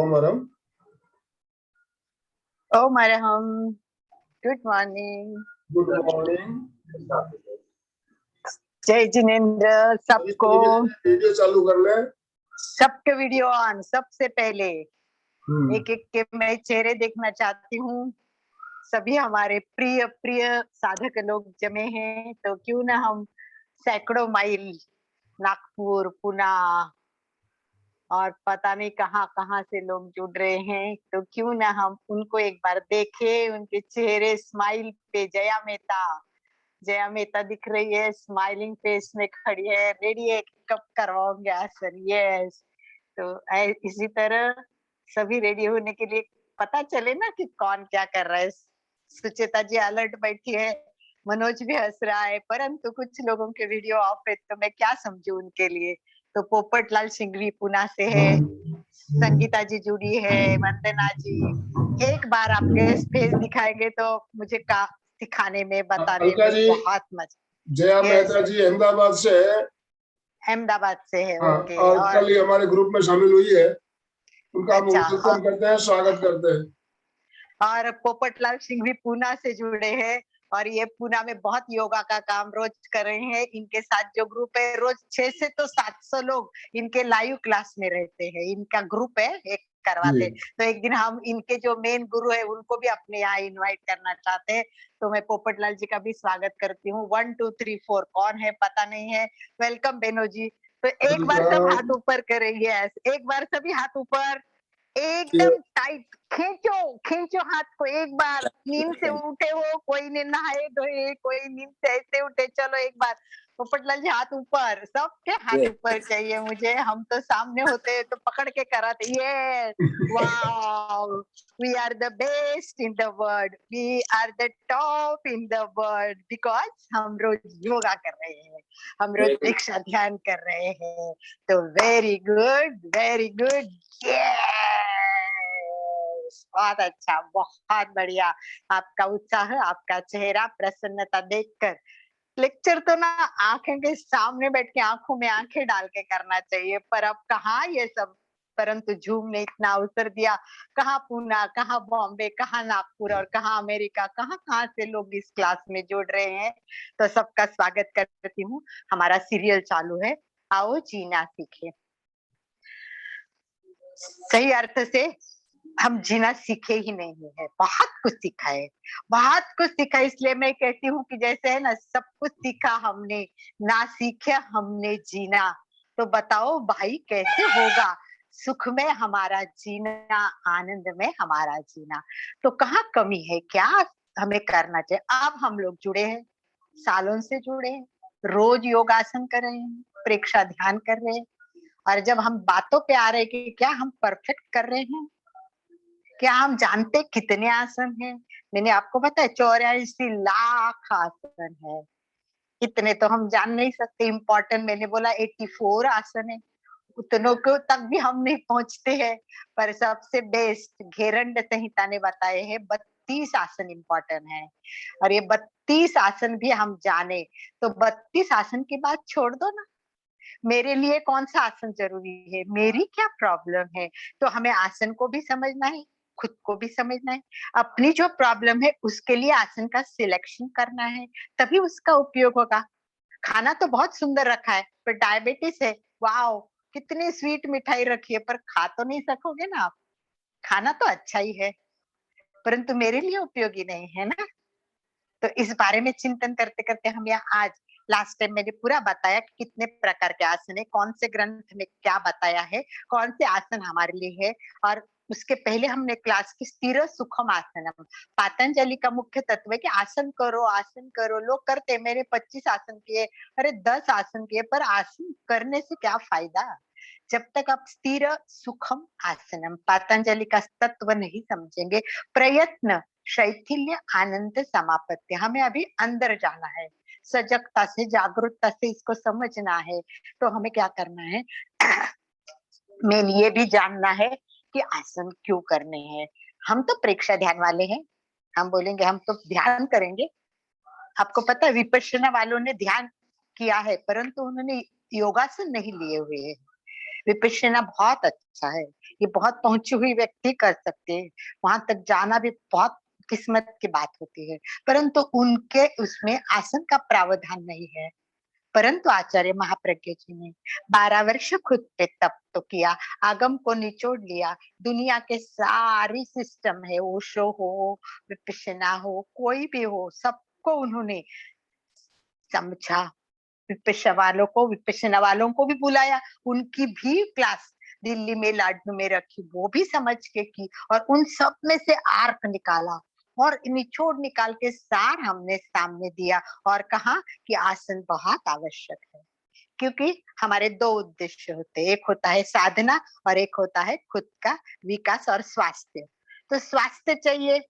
Omaram. Oh, Maraham. Good morning. Good morning. जय जिनेंद्र सबको। Video चालू कर ले। सबके वीडियो ऑन। सबसे पहले एक एक के मैं चेहरे देखना चाहती हूँ। सभी हमारे प्रिय प्रिय साधक लोग जमे हैं, तो क्यों ना हम सैकड़ों माइल नागपुर, पुणे और पता नहीं कहाँ कहाँ से लोग जुड़ रहे हैं, तो क्यों ना हम उनको एक बार देखें, उनके चेहरे स्माइल पे। जया मेहता दिख रही है, स्माइलिंग फेस में खड़ी है, रेडी है, कब करवाओगे सर? यस। तो इसी तरह सभी रेडी होने के लिए पता चले ना कि कौन क्या कर रहा है। सुचेता जी अलर्ट बैठी है, मनोज भी हंस रहा है, परंतु कुछ लोगों के वीडियो ऑफ है, तो मैं क्या समझू उनके लिए। तो पोपटलाल सिंघवी पुणे से है, संगीता जी जुड़ी है, वंदना जी। एक बार आपके फेस दिखाएंगे तो मुझे का सिखाने में, बताने में बहुत मजा। जया मेहता जी अहमदाबाद से है। अहमदाबाद से है, ओके। और कल ही हमारे ग्रुप में शामिल हुई है। उनका हम वेलकम करते हैं, स्वागत करते हैं। और पोपटलाल सिंह भी पुणे से जुड़े हैं, और ये पुणे में बहुत योगा का काम रोज कर रहे हैं। इनके साथ जो ग्रुप है, रोज 600 से 700 लोग इनके लाइव क्लास में रहते हैं। इनका ग्रुप है, एक करवाते। तो एक दिन हम इनके जो मेन गुरु है उनको भी अपने यहाँ इनवाइट करना चाहते हैं। तो मैं पोपटलाल जी का भी स्वागत करती हूँ। 1 2 3 4 कौन है पता नहीं है। वेलकम बेनो जी। तो एक बार सब हाथ ऊपर करेंगे, एक बार सभी हाथ ऊपर, एकदम टाइट खींचो, खींचो हाथ को। एक बार नींद से उठे हो, कोई ने नहाए धोए, कोई नींद से ऐसे उठे, चलो एक बार पोपटलाल जी हाथ ऊपर। सबके हाथ ऊपर चाहिए मुझे। हम तो सामने होते तो पकड़ के कराते। ये wow, we are the best in the world, we are the top in the world, because हम रोज योगा कर रहे हैं, हम रोज दीक्षा ध्यान कर रहे हैं। तो वेरी गुड, वेरी गुड। बहुत अच्छा, बहुत बढ़िया। आपका उत्साह, आपका चेहरा, प्रसन्नता देखकर लेक्चर तो ना आंखें के सामने बैठ के आंखों में आंखें डाल के करना चाहिए, पर अब कहाँ ये सब। परंतु जूम ने इतना अवसर दिया, कहाँ पुणे, कहाँ बॉम्बे, कहाँ नागपुर और कहाँ अमेरिका, कहाँ कहाँ से लोग इस क्लास में जुड़ रहे हैं। तो सबका स्वागत करती हूँ। हमारा सीरियल चालू है, आओ जीना सीखे। सही अर्थ से हम जीना सीखे ही नहीं है, बहुत कुछ सीखा है, बहुत कुछ सीखा। इसलिए मैं कहती हूँ कि जैसे है ना, सब कुछ सीखा हमने, ना सीखे हमने जीना। तो बताओ भाई कैसे होगा सुख में हमारा जीना, आनंद में हमारा जीना। तो कहाँ कमी है, क्या हमें करना चाहिए। अब हम लोग जुड़े हैं, सालों से जुड़े हैं, रोज योगासन कर रहे हैं, प्रेक्षा ध्यान कर रहे हैं। और जब हम बातों पे आ रहे हैं कि क्या हम परफेक्ट कर रहे हैं, क्या हम जानते कितने आसन हैं। मैंने आपको पता है 84 लाख आसन है। इतने तो हम जान नहीं सकते। इम्पोर्टेंट मैंने बोला 84 आसन है, उतनों को तक भी हम नहीं पहुंचते हैं। पर सबसे बेस्ट घेरंड संहिता ने बताए हैं 32 आसन इम्पोर्टेंट है। और ये 32 आसन भी हम जाने तो 32 आसन की बात छोड़ दो ना, मेरे लिए कौन सा आसन जरूरी है, मेरी क्या प्रॉब्लम है। तो हमें आसन को भी समझना है, खुद को भी समझना है, अपनी जो प्रॉब्लम है उसके लिए आसन का सिलेक्शन करना है, तभी उसका उपयोग होगा। खाना तो बहुत सुंदर रखा है, पर डायबिटीज है, वाओ कितनी स्वीट मिठाई रखी है, पर खा तो नहीं सकोगे ना आप। खाना तो अच्छा ही है, परंतु मेरे लिए उपयोगी नहीं है ना। तो इस बारे में चिंतन करते करते हम यहाँ आज, लास्ट टाइम मैंने पूरा बताया कि कितने प्रकार के आसन है, कौन से ग्रंथ में क्या बताया है, कौन से आसन हमारे लिए है। और उसके पहले हमने क्लास की स्थिर सुखम आसनम, पातंजलि का मुख्य तत्व है कि आसन करो, आसन करो। लोग करते, मैंने 25 आसन किए, अरे 10 आसन किए, पर आसन करने से क्या फायदा जब तक आप स्थिर सुखम आसनम पातंजलि का तत्व नहीं समझेंगे। प्रयत्न शैथिल्य आनंद समापत्ति, हमें अभी अंदर जाना है, सजगता से, जागरूकता से इसको समझना है। तो हमें क्या करना है, मेन ये भी जानना है कि आसन क्यों करने हैं। हम तो प्रेक्षा ध्यान वाले हैं, हम बोलेंगे हम तो ध्यान करेंगे। आपको पता है विपश्यना वालों ने ध्यान किया है, परंतु उन्होंने योगासन नहीं लिए हुए हैं। विपश्यना बहुत अच्छा है, ये बहुत पहुंची हुई व्यक्ति कर सकते हैं, वहां तक जाना भी बहुत किस्मत की बात होती है, परंतु उनके उसमें आसन का प्रावधान नहीं है। परंतु आचार्य महाप्रज्ञ जी ने 12 वर्ष खुद पे तप तो किया, आगम को निचोड़ लिया, दुनिया के सारी सिस्टम है, ओशो हो, विपश्यना हो, कोई भी हो, सबको उन्होंने समझा। विपश्यना वालों को भी बुलाया, उनकी भी क्लास दिल्ली में लाडनू में रखी, वो भी समझ के की और उन सब में से आर्क निकाला और निचोड़ निकाल के सार हमने सामने दिया और कहा कि आसन बहुत आवश्यक है, क्योंकि हमारे दो उद्देश्य होते हैं, एक होता है साधना और एक होता है खुद का विकास और स्वास्थ्य। तो स्वास्थ्य चाहिए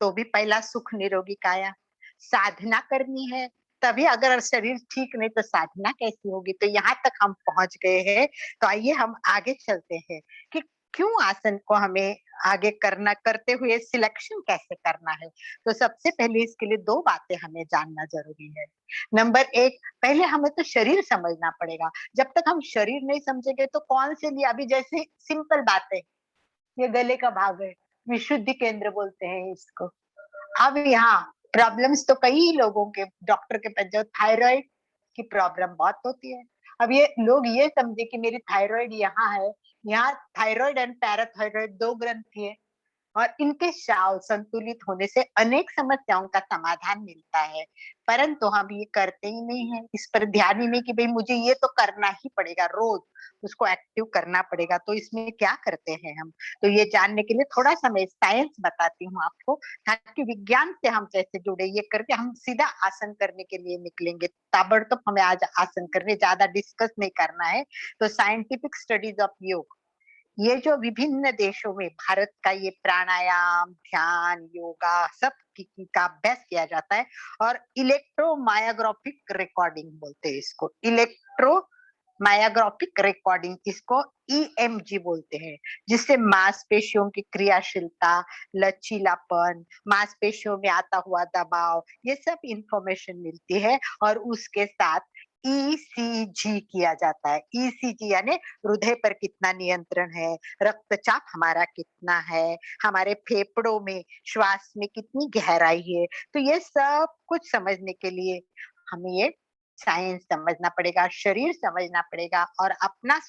तो भी पहला सुख निरोगी काया, साधना करनी है तभी, अगर शरीर ठीक नहीं तो साधना कैसी होगी। तो यहाँ तक हम पहुंच गए हैं, तो आइए हम आगे चलते हैं कि क्यों आसन को हमें आगे करना, करते हुए सिलेक्शन कैसे करना है। तो सबसे पहले इसके लिए दो बातें हमें जानना जरूरी है। नंबर एक, पहले हमें तो शरीर समझना पड़ेगा। जब तक हम शरीर नहीं समझेंगे तो कौन से लिए, अभी जैसे सिंपल बात है, ये गले का भाग है, विशुद्धि केंद्र बोलते हैं इसको। अब यहाँ प्रॉब्लम्स तो कई लोगों के डॉक्टर के पास जाओ, थायराइड की प्रॉब्लम बहुत होती है। अब ये लोग ये समझे कि मेरी थायराइड यहाँ है, यहाँ थायराइड एंड पैराथायराइड दो ग्रंथि है और इनके शाव संतुलित होने से अनेक समस्याओं का समाधान मिलता है, परंतु हम ये करते ही नहीं है, इस पर ध्यान ही नहीं कि भाई मुझे ये तो करना ही पड़ेगा, रोज उसको एक्टिव करना पड़ेगा। तो इसमें क्या करते हैं हम, तो ये जानने के लिए थोड़ा सा मैं साइंस बताती हूँ आपको, ताकि विज्ञान से हम कैसे जुड़े, ये करके हम सीधा आसन करने के लिए निकलेंगे। ताबड़तोब हमें आज आसन करने, ज्यादा डिस्कस नहीं करना है। तो साइंटिफिक स्टडीज ऑफ योग, ये जो विभिन्न देशों में भारत का ये प्राणायाम, ध्यान, योगा सब का अभ्यास किया जाता है और इलेक्ट्रोमायोग्राफिक रिकॉर्डिंग बोलते हैं इसको, इलेक्ट्रोमायोग्राफिक रिकॉर्डिंग, इसको ईएमजी बोलते हैं, जिससे मांसपेशियों की क्रियाशीलता, लचीलापन, मांसपेशियों में आता हुआ दबाव, ये सब इंफॉर्मेशन मिलती है और उसके साथ ईसीजी किया जाता है। ईसीजी यानी हृदय पर कितना नियंत्रण है, रक्तचाप हमारा कितना है, हमारे फेफड़ों में श्वास में कितनी गहराई है। तो ये सब कुछ समझने के लिए हमें ये साइंस समझना पड़ेगा, शरीर समझना पड़ेगा और अपना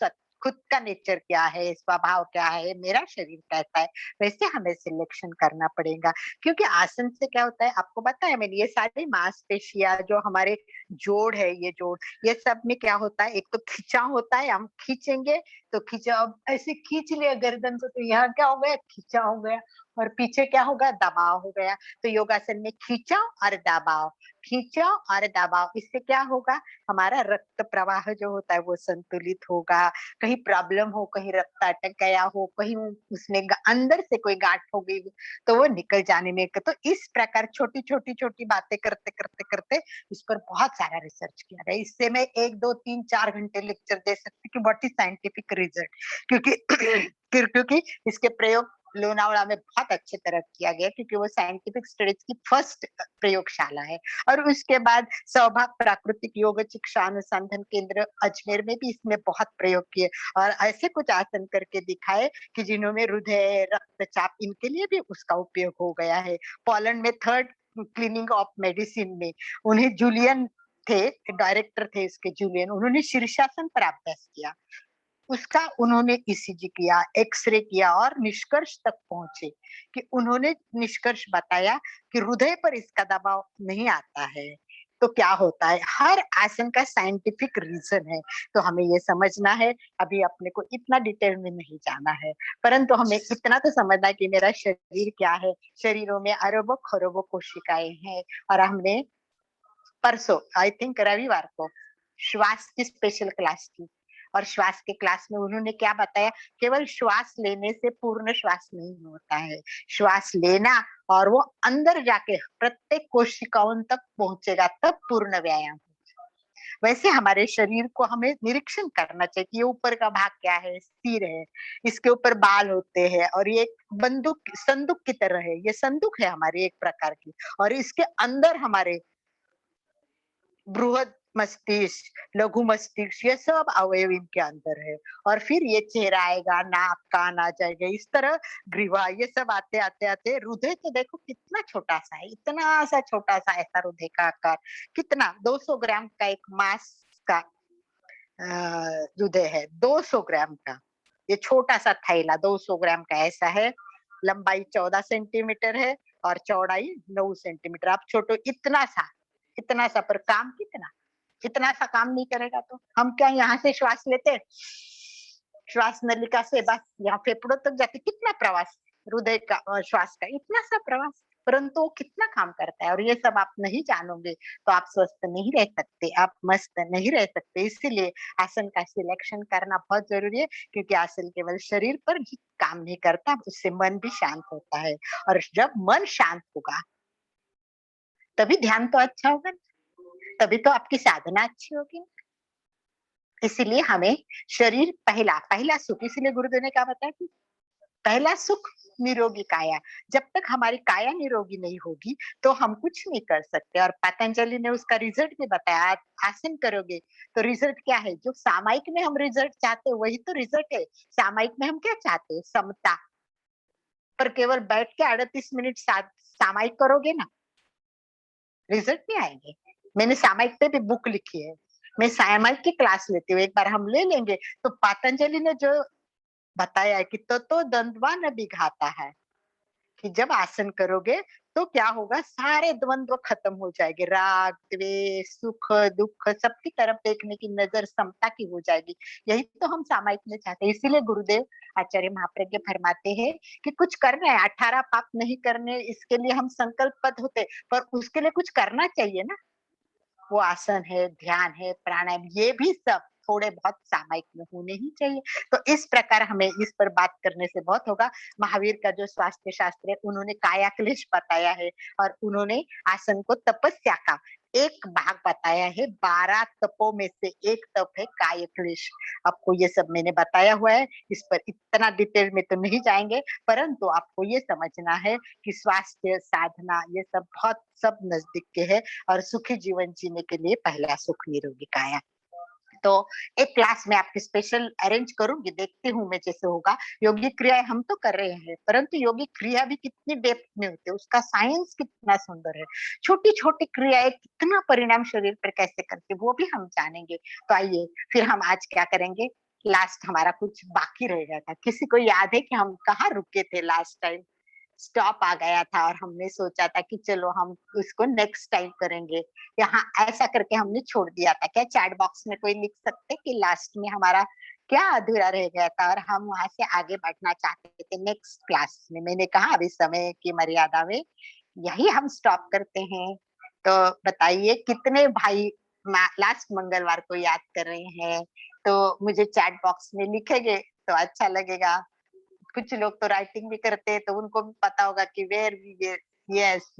खुद का नेचर क्या है, स्वभाव क्या है, मेरा शरीर कैसा है, वैसे हमें सिलेक्शन करना पड़ेगा। क्योंकि आसन से क्या होता है आपको पता है, मैंने ये सारी मांसपेशियां जो हमारे जोड़ है, ये जोड़, ये सब में क्या होता है, एक तो खिंचाव होता है, हम खींचेंगे तो खिंचाव ऐसे खींच लिया गर्दन को, तो यहाँ क्या हो गया, खिंचाव हो गया, और पीछे क्या होगा, दबाव हो गया। तो योगासन में खींचाव और दबाव, खींचाव और दबाव, इससे क्या होगा, हमारा रक्त प्रवाह जो होता है वो संतुलित होगा। कहीं प्रॉब्लम हो, कहीं रक्त अटक गया हो, कहीं उसमें अंदर से कोई गांठ हो गई तो वो निकल जाने में। तो इस प्रकार छोटी छोटी छोटी बातें करते करते करते इस पर बहुत सारा रिसर्च किया गया। इससे मैं 1 2 3 4 घंटे लेक्चर दे सकती कि व्हाट इज साइंटिफिक रिजल्ट, क्योंकि इसके प्रयोग लोनावला में बहुत अच्छी तरह किया गया, क्योंकि वो साइंटिफिक स्टडीज की फर्स्ट प्रयोगशाला है। और उसके बाद सौभाग प्राकृतिक योग शिक्षा अनुसंधान केंद्र अजमेर में भी इसमें बहुत प्रयोग किए और ऐसे कुछ आसन करके दिखाए कि जिन्होंने हृदय, रक्तचाप, इनके लिए भी उसका उपयोग हो गया है। पोलैंड में थर्ड क्लिनिक ऑफ मेडिसिन में उन्हें जूलियन थे, डायरेक्टर थे इसके जूलियन, उन्होंने शीर्षासन पर अभ्यास किया, उसका उन्होंने ईसीजी किया, एक्सरे किया और निष्कर्ष तक पहुंचे कि उन्होंने निष्कर्ष बताया कि हृदय पर इसका दबाव नहीं आता है तो क्या होता है। हर आसन का साइंटिफिक रीजन है, तो हमें ये समझना है। अभी अपने को इतना डिटेल में नहीं जाना है, परंतु हमें इतना तो समझना है कि मेरा शरीर क्या है। शरीरों में अरबों खरबों कोशिकाएं हैं और हमने परसों, आई थिंक रविवार को, श्वास की स्पेशल क्लास की और श्वास के क्लास में उन्होंने क्या बताया, केवल श्वास लेने से पूर्ण श्वास नहीं होता है, श्वास लेना और वो अंदर जाके प्रत्येक कोशिकाओं तक पहुंचेगा तब पूर्ण व्यायाम। वैसे हमारे शरीर को हमें निरीक्षण करना चाहिए कि ये ऊपर का भाग क्या है, सिर है, इसके ऊपर बाल होते हैं और ये बंदूक संदूक की तरह है, ये संदूक है हमारी एक प्रकार की, और इसके अंदर हमारे बृहद मस्तिष्क, लघु मस्तिष्क, ये सब अवयव इनके अंदर है। और फिर ये चेहरा आएगा, नाक कान आ जाएगा, इस तरह ग्रीवा, ये सब आते आते आते हृदय तो देखो कितना छोटा सा है, इतना सा छोटा सा ऐसा हृदय का आकार, कितना 200 ग्राम का एक मांस का हृदय है, 200 ग्राम का। ये छोटा सा थैला 200 ग्राम का ऐसा है, लंबाई 14 सेंटीमीटर है और चौड़ाई 9 सेंटीमीटर। आप छोटो इतना सा, पर काम कितना, इतना सा काम नहीं करेगा तो हम क्या यहाँ से श्वास लेते हैं, श्वास नलिका से बस यहाँ फेफड़ों तक जाके कितना प्रवास, हृदय का श्वास का इतना सा प्रवास, परंतु वो कितना काम करता है। और ये सब आप नहीं जानोगे तो आप स्वस्थ नहीं रह सकते, आप मस्त नहीं रह सकते। इसीलिए आसन का सिलेक्शन करना बहुत जरूरी है, क्योंकि आसन केवल शरीर पर ही काम नहीं करता, उससे मन भी शांत होता है। और जब मन शांत होगा तभी ध्यान तो अच्छा होगा, तभी तो आपकी साधना अच्छी होगी। इसीलिए हमें शरीर पहला पहला सुख, इसीलिए गुरुदेव ने क्या बताया कि पहला सुख निरोगी काया। जब तक हमारी काया निरोगी नहीं होगी तो हम कुछ नहीं कर सकते। और पतंजलि ने उसका रिजल्ट भी बताया, आप आसन करोगे तो रिजल्ट क्या है, जो सामयिक में हम रिजल्ट चाहते हैं वही तो रिजल्ट है। सामयिक में हम क्या चाहते हैं, समता, पर केवल बैठ के 38 मिनट सामयिक करोगे ना, रिजल्ट नहीं आएंगे। मैंने सामयिक पे भी बुक लिखी है, मैं सामयिक की क्लास लेती हूँ, एक बार हम ले लेंगे। तो पतंजलि ने जो बताया है कि तो द्वंद्वा न बिघाता है, कि जब आसन करोगे तो क्या होगा, सारे द्वंद्व खत्म हो जाएंगे, राग द्वेष सुख दुख सबकी तरफ देखने की नजर समता की हो जाएगी। यही तो हम सामायिक में चाहते हैं। इसीलिए गुरुदेव आचार्य महाप्रज्ञ फरमाते हैं कि कुछ करना है, 18 पाप नहीं करने, इसके लिए हम संकल्पबद्ध होते, पर उसके लिए कुछ करना चाहिए ना। वो आसन है, ध्यान है, प्राणायाम, ये भी सब थोड़े बहुत सामायिक में होने ही चाहिए। तो इस प्रकार हमें इस पर बात करने से बहुत होगा। महावीर का जो स्वास्थ्य शास्त्र है, उन्होंने काया क्लेश बताया है, और उन्होंने आसन को तपस्या का एक भाग बताया है। 12 तपों में से एक तप है काय क्लेश। आपको ये सब मैंने बताया हुआ है, इस पर इतना डिटेल में तो नहीं जाएंगे, परंतु आपको ये समझना है कि स्वास्थ्य साधना ये सब बहुत सब नजदीक के है। और सुखी जीवन जीने के लिए पहला सुख निरोगी काया। तो एक क्लास में आपकी स्पेशल अरेंज करूंगी, देखती हूँ मैं जैसे होगा। योगिक क्रियाएं हम तो कर रहे हैं, परंतु योगिक क्रिया भी कितनी डेप्थ में होती है, उसका साइंस कितना सुंदर है। छोटी छोटी क्रियाएं कितना परिणाम शरीर पर कैसे करती है, वो भी हम जानेंगे। तो आइए फिर हम आज क्या करेंगे, लास्ट हमारा कुछ बाकी रह गया था। किसी को याद है कि हम कहाँ रुके थे लास्ट टाइम? स्टॉप आ गया था और हमने सोचा था कि चलो हम इसको नेक्स्ट टाइम करेंगे। यहाँ ऐसा करके हमने छोड़ दिया था। क्या चैट बॉक्स में कोई लिख सकते कि लास्ट में हमारा क्या अधूरा रह गया था और हम वहां से आगे बढ़ना चाहते थे नेक्स्ट क्लास में? मैंने कहा अभी समय की मर्यादा में यही हम स्टॉप करते हैं। तो बताइए कितने भाई लास्ट मंगलवार को याद कर रहे हैं, तो मुझे चैट बॉक्स में लिखेंगे तो अच्छा लगेगा। कुछ लोग तो राइटिंग भी करते हैं, तो उनको भी पता होगा कि वेयर यस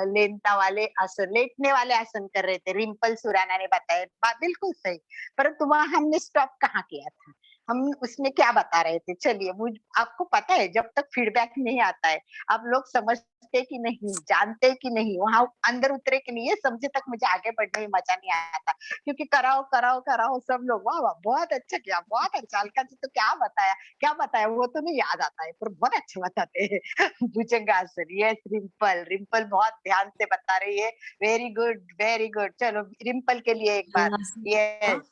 लेटता वाले आसन, लेटने वाले आसन कर रहे थे। रिम्पल सुराना ने बताया, बात बिल्कुल सही। परंतु वहां हमने स्टॉप कहाँ किया था, हम उसमें क्या बता रहे थे? चलिए, मुझ आपको पता है जब तक फीडबैक नहीं आता है, आप लोग समझते कि नहीं, जानते कि नहीं, वहां अंदर उतरे कि नहीं, ये समझे तक मुझे आगे बढ़ने में मजा नहीं आता। क्योंकि कराओ कराओ कराओ, सब लोग वाह वाह बहुत अच्छा किया, बहुत अच्छा, अलका जी तो क्या बताया वो तो नहीं याद आता है, पर बहुत अच्छा बताते हैं। भुजंगासन, यस, रिम्पल रिम्पल बहुत ध्यान से बता रही है। Very good very good. चलो रिम्पल के लिए एक बार, यस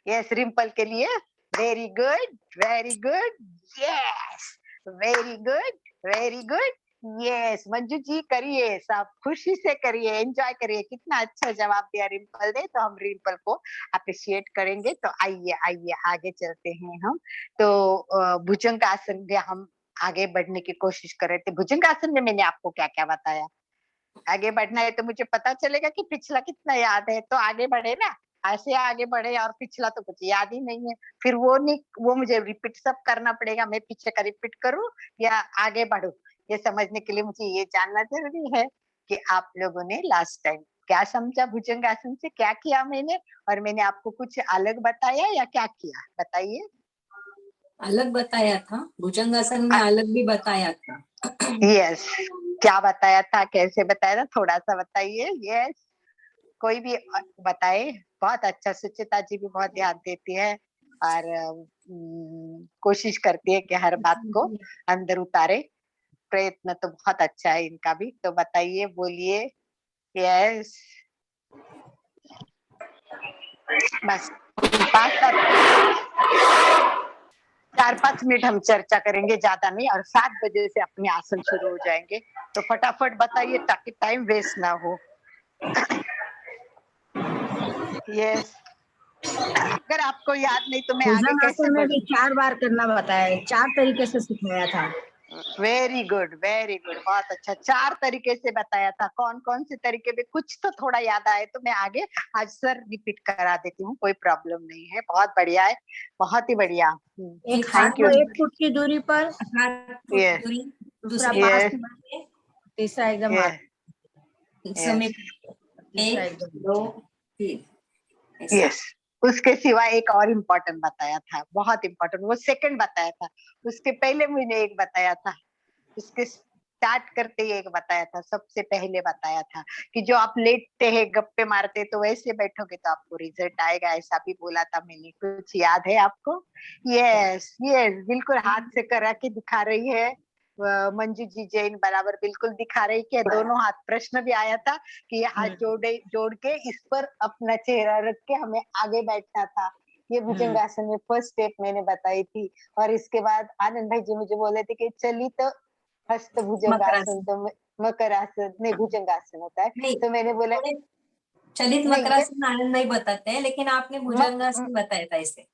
यस, रिम्पल के लिए very good very good, yes very good very good, yes. Manju ji करिए, सब खुशी से करिए, एंजॉय करिए। कितना अच्छा जवाब दिया रिम्पल ने, तो हम रिम्पल को अप्रिशिएट करेंगे। तो आइए आइए आगे चलते हैं हम। तो भुजंग आसन में हम आगे बढ़ने की कोशिश कर रहे थे। भुजंग आसन में मैंने आपको क्या क्या बताया? आगे बढ़ना है तो मुझे पता चलेगा कि पिछला कितना याद है, तो आगे बढ़े ना, ऐसे आगे बढ़े। और पिछला तो कुछ याद ही नहीं है, फिर वो नहीं, वो मुझे रिपीट सब करना पड़ेगा। मैं पीछे का रिपीट करूं या आगे बढ़ूं, ये समझने के लिए मुझे ये जानना जरूरी है कि आप लोगों ने लास्ट टाइम क्या समझा भुजंगासन से, क्या किया मैंने, और मैंने आपको कुछ अलग बताया या क्या किया, बताइए। अलग बताया था, भुजंगासन में अलग भी बताया था। यस, क्या बताया था, कैसे बताया था, थोड़ा सा बताइए। यस, कोई भी बताए, बहुत अच्छा। सुचिता जी भी बहुत ध्यान देती है और कोशिश करती है कि हर बात को अंदर उतारे। प्रयत्न तो बहुत अच्छा है इनका भी। तो बताइए, बोलिए। यस, बस 4-5 मिनट हम चर्चा करेंगे, ज्यादा नहीं, और 7 बजे से अपने आसन शुरू हो जाएंगे। तो फटाफट बताइए ताकि टाइम वेस्ट ना हो। यस, अगर आपको याद नहीं तो मैं आगे भुजंग कैसे आसन में भी बढ़ूं? 4 बार करना बताया है, 4 तरीके से सिखाया था। वेरी गुड, वेरी गुड, बहुत अच्छा। 4 तरीके से बताया था। कौन कौन से तरीके में कुछ तो थोड़ा याद आए तो मैं आगे आज सर रिपीट करा देती हूँ, कोई प्रॉब्लम नहीं है। बहुत बढ़िया है, बहुत ही बढ़िया। एक हाथ थैंक यू। को 1 फुट की दूरी पर, हाथ फुट यस दूरी, दूसरा दूसरे पास यस में, तीसरा एकदम यस समय तीसरा 1 एकदम 2 3 ऐसा। यस। उसके सिवा एक और इम्पोर्टेंट बताया था, बहुत इम्पोर्टेंट, वो सेकंड बताया था। उसके पहले मैंने एक बताया था, उसके स्टार्ट करते ही एक बताया था, सबसे पहले बताया था कि जो आप लेटते हैं, गप्पे मारते तो वैसे बैठोगे तो आपको रिजल्ट आएगा, ऐसा भी बोला था मैंने। कुछ याद है आपको? यस यस, बिल्कुल हाथ से करा के दिखा रही है मंजू जी जैन, बराबर बिल्कुल दिखा रही है। दोनों हाथ, प्रश्न भी आया था कि ये हाथ जोड़ के इस पर अपना चेहरा रख के हमें आगे बैठना था। ये भुजंगासन में फर्स्ट स्टेप मैंने बताई थी। और इसके बाद आनंद भाई जी मुझे बोले थे कि चली तो हस्त भुजंगासन, मकरासन तो मकरासन नहीं, भुजंगासन होता है। नहीं, तो मैंने बोला चलित नहीं, ये मकरासन आनंद नहीं बताते हैं, लेकिन आपने भुजंगासन बताया था इसे।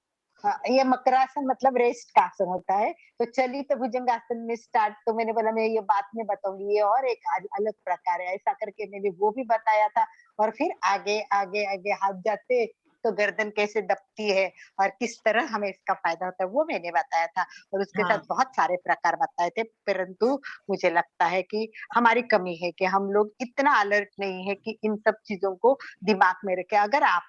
हाँ, ये मकरासन मतलब रेस्ट का आसन होता है। तो चली तो भुजंगासन में स्टार्ट, तो मैंने बोला मैं ये बात में बताऊंगी, ये और एक अलग प्रकार है, ऐसा करके मैंने वो भी बताया था। और फिर आगे आगे आगे हाथ जाते तो गर्दन कैसे दबती है और किस तरह हमें इसका फायदा होता है, वो मैंने बताया था। और उसके साथ बहुत सारे प्रकार बताए थे। परंतु मुझे लगता है कि हमारी कमी है कि हम लोग इतना अलर्ट नहीं है कि इन सब चीजों को दिमाग में रखे। अगर आप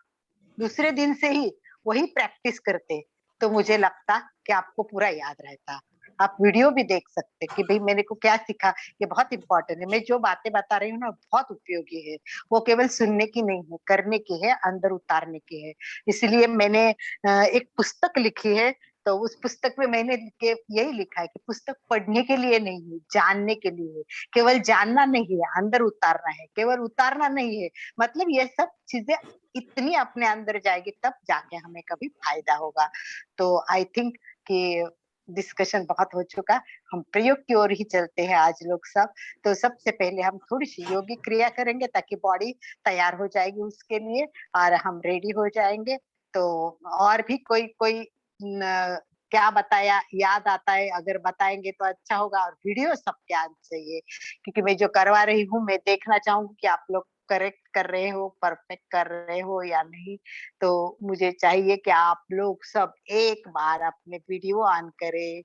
दूसरे दिन से ही वही प्रैक्टिस करते तो मुझे लगता कि आपको पूरा याद रहता। आप वीडियो भी देख सकते कि भाई मैंने को क्या सीखा। ये बहुत इंपॉर्टेंट है। मैं जो बातें बता रही हूँ ना, बहुत उपयोगी है। वो केवल सुनने की नहीं है, करने की है, अंदर उतारने की है। इसलिए मैंने एक पुस्तक लिखी है। तो उस पुस्तक में मैंने यही लिखा है कि पुस्तक पढ़ने के लिए नहीं है, जानने के लिए है। केवल जानना नहीं है, अंदर उतारना है। केवल उतारना नहीं है, मतलब ये सब चीजें इतनी अपने अंदर जाएगी तब जाके हमें कभी फायदा होगा। तो आई थिंक कि डिस्कशन बहुत हो चुका, हम प्रयोग की ओर ही चलते हैं आज लोग सब। तो सबसे पहले हम थोड़ी सी योगिक क्रिया करेंगे ताकि बॉडी तैयार हो जाएगी उसके लिए और हम रेडी हो जाएंगे। तो और भी कोई कोई क्या बताया याद आता है, अगर बताएंगे तो अच्छा होगा। और वीडियो सबके आना चाहिए, क्योंकि मैं जो करवा रही हूँ मैं देखना चाहूंगी कि आप लोग करेक्ट कर रहे हो, परफेक्ट कर रहे हो या नहीं। तो मुझे चाहिए कि आप लोग सब एक बार अपने वीडियो ऑन करें।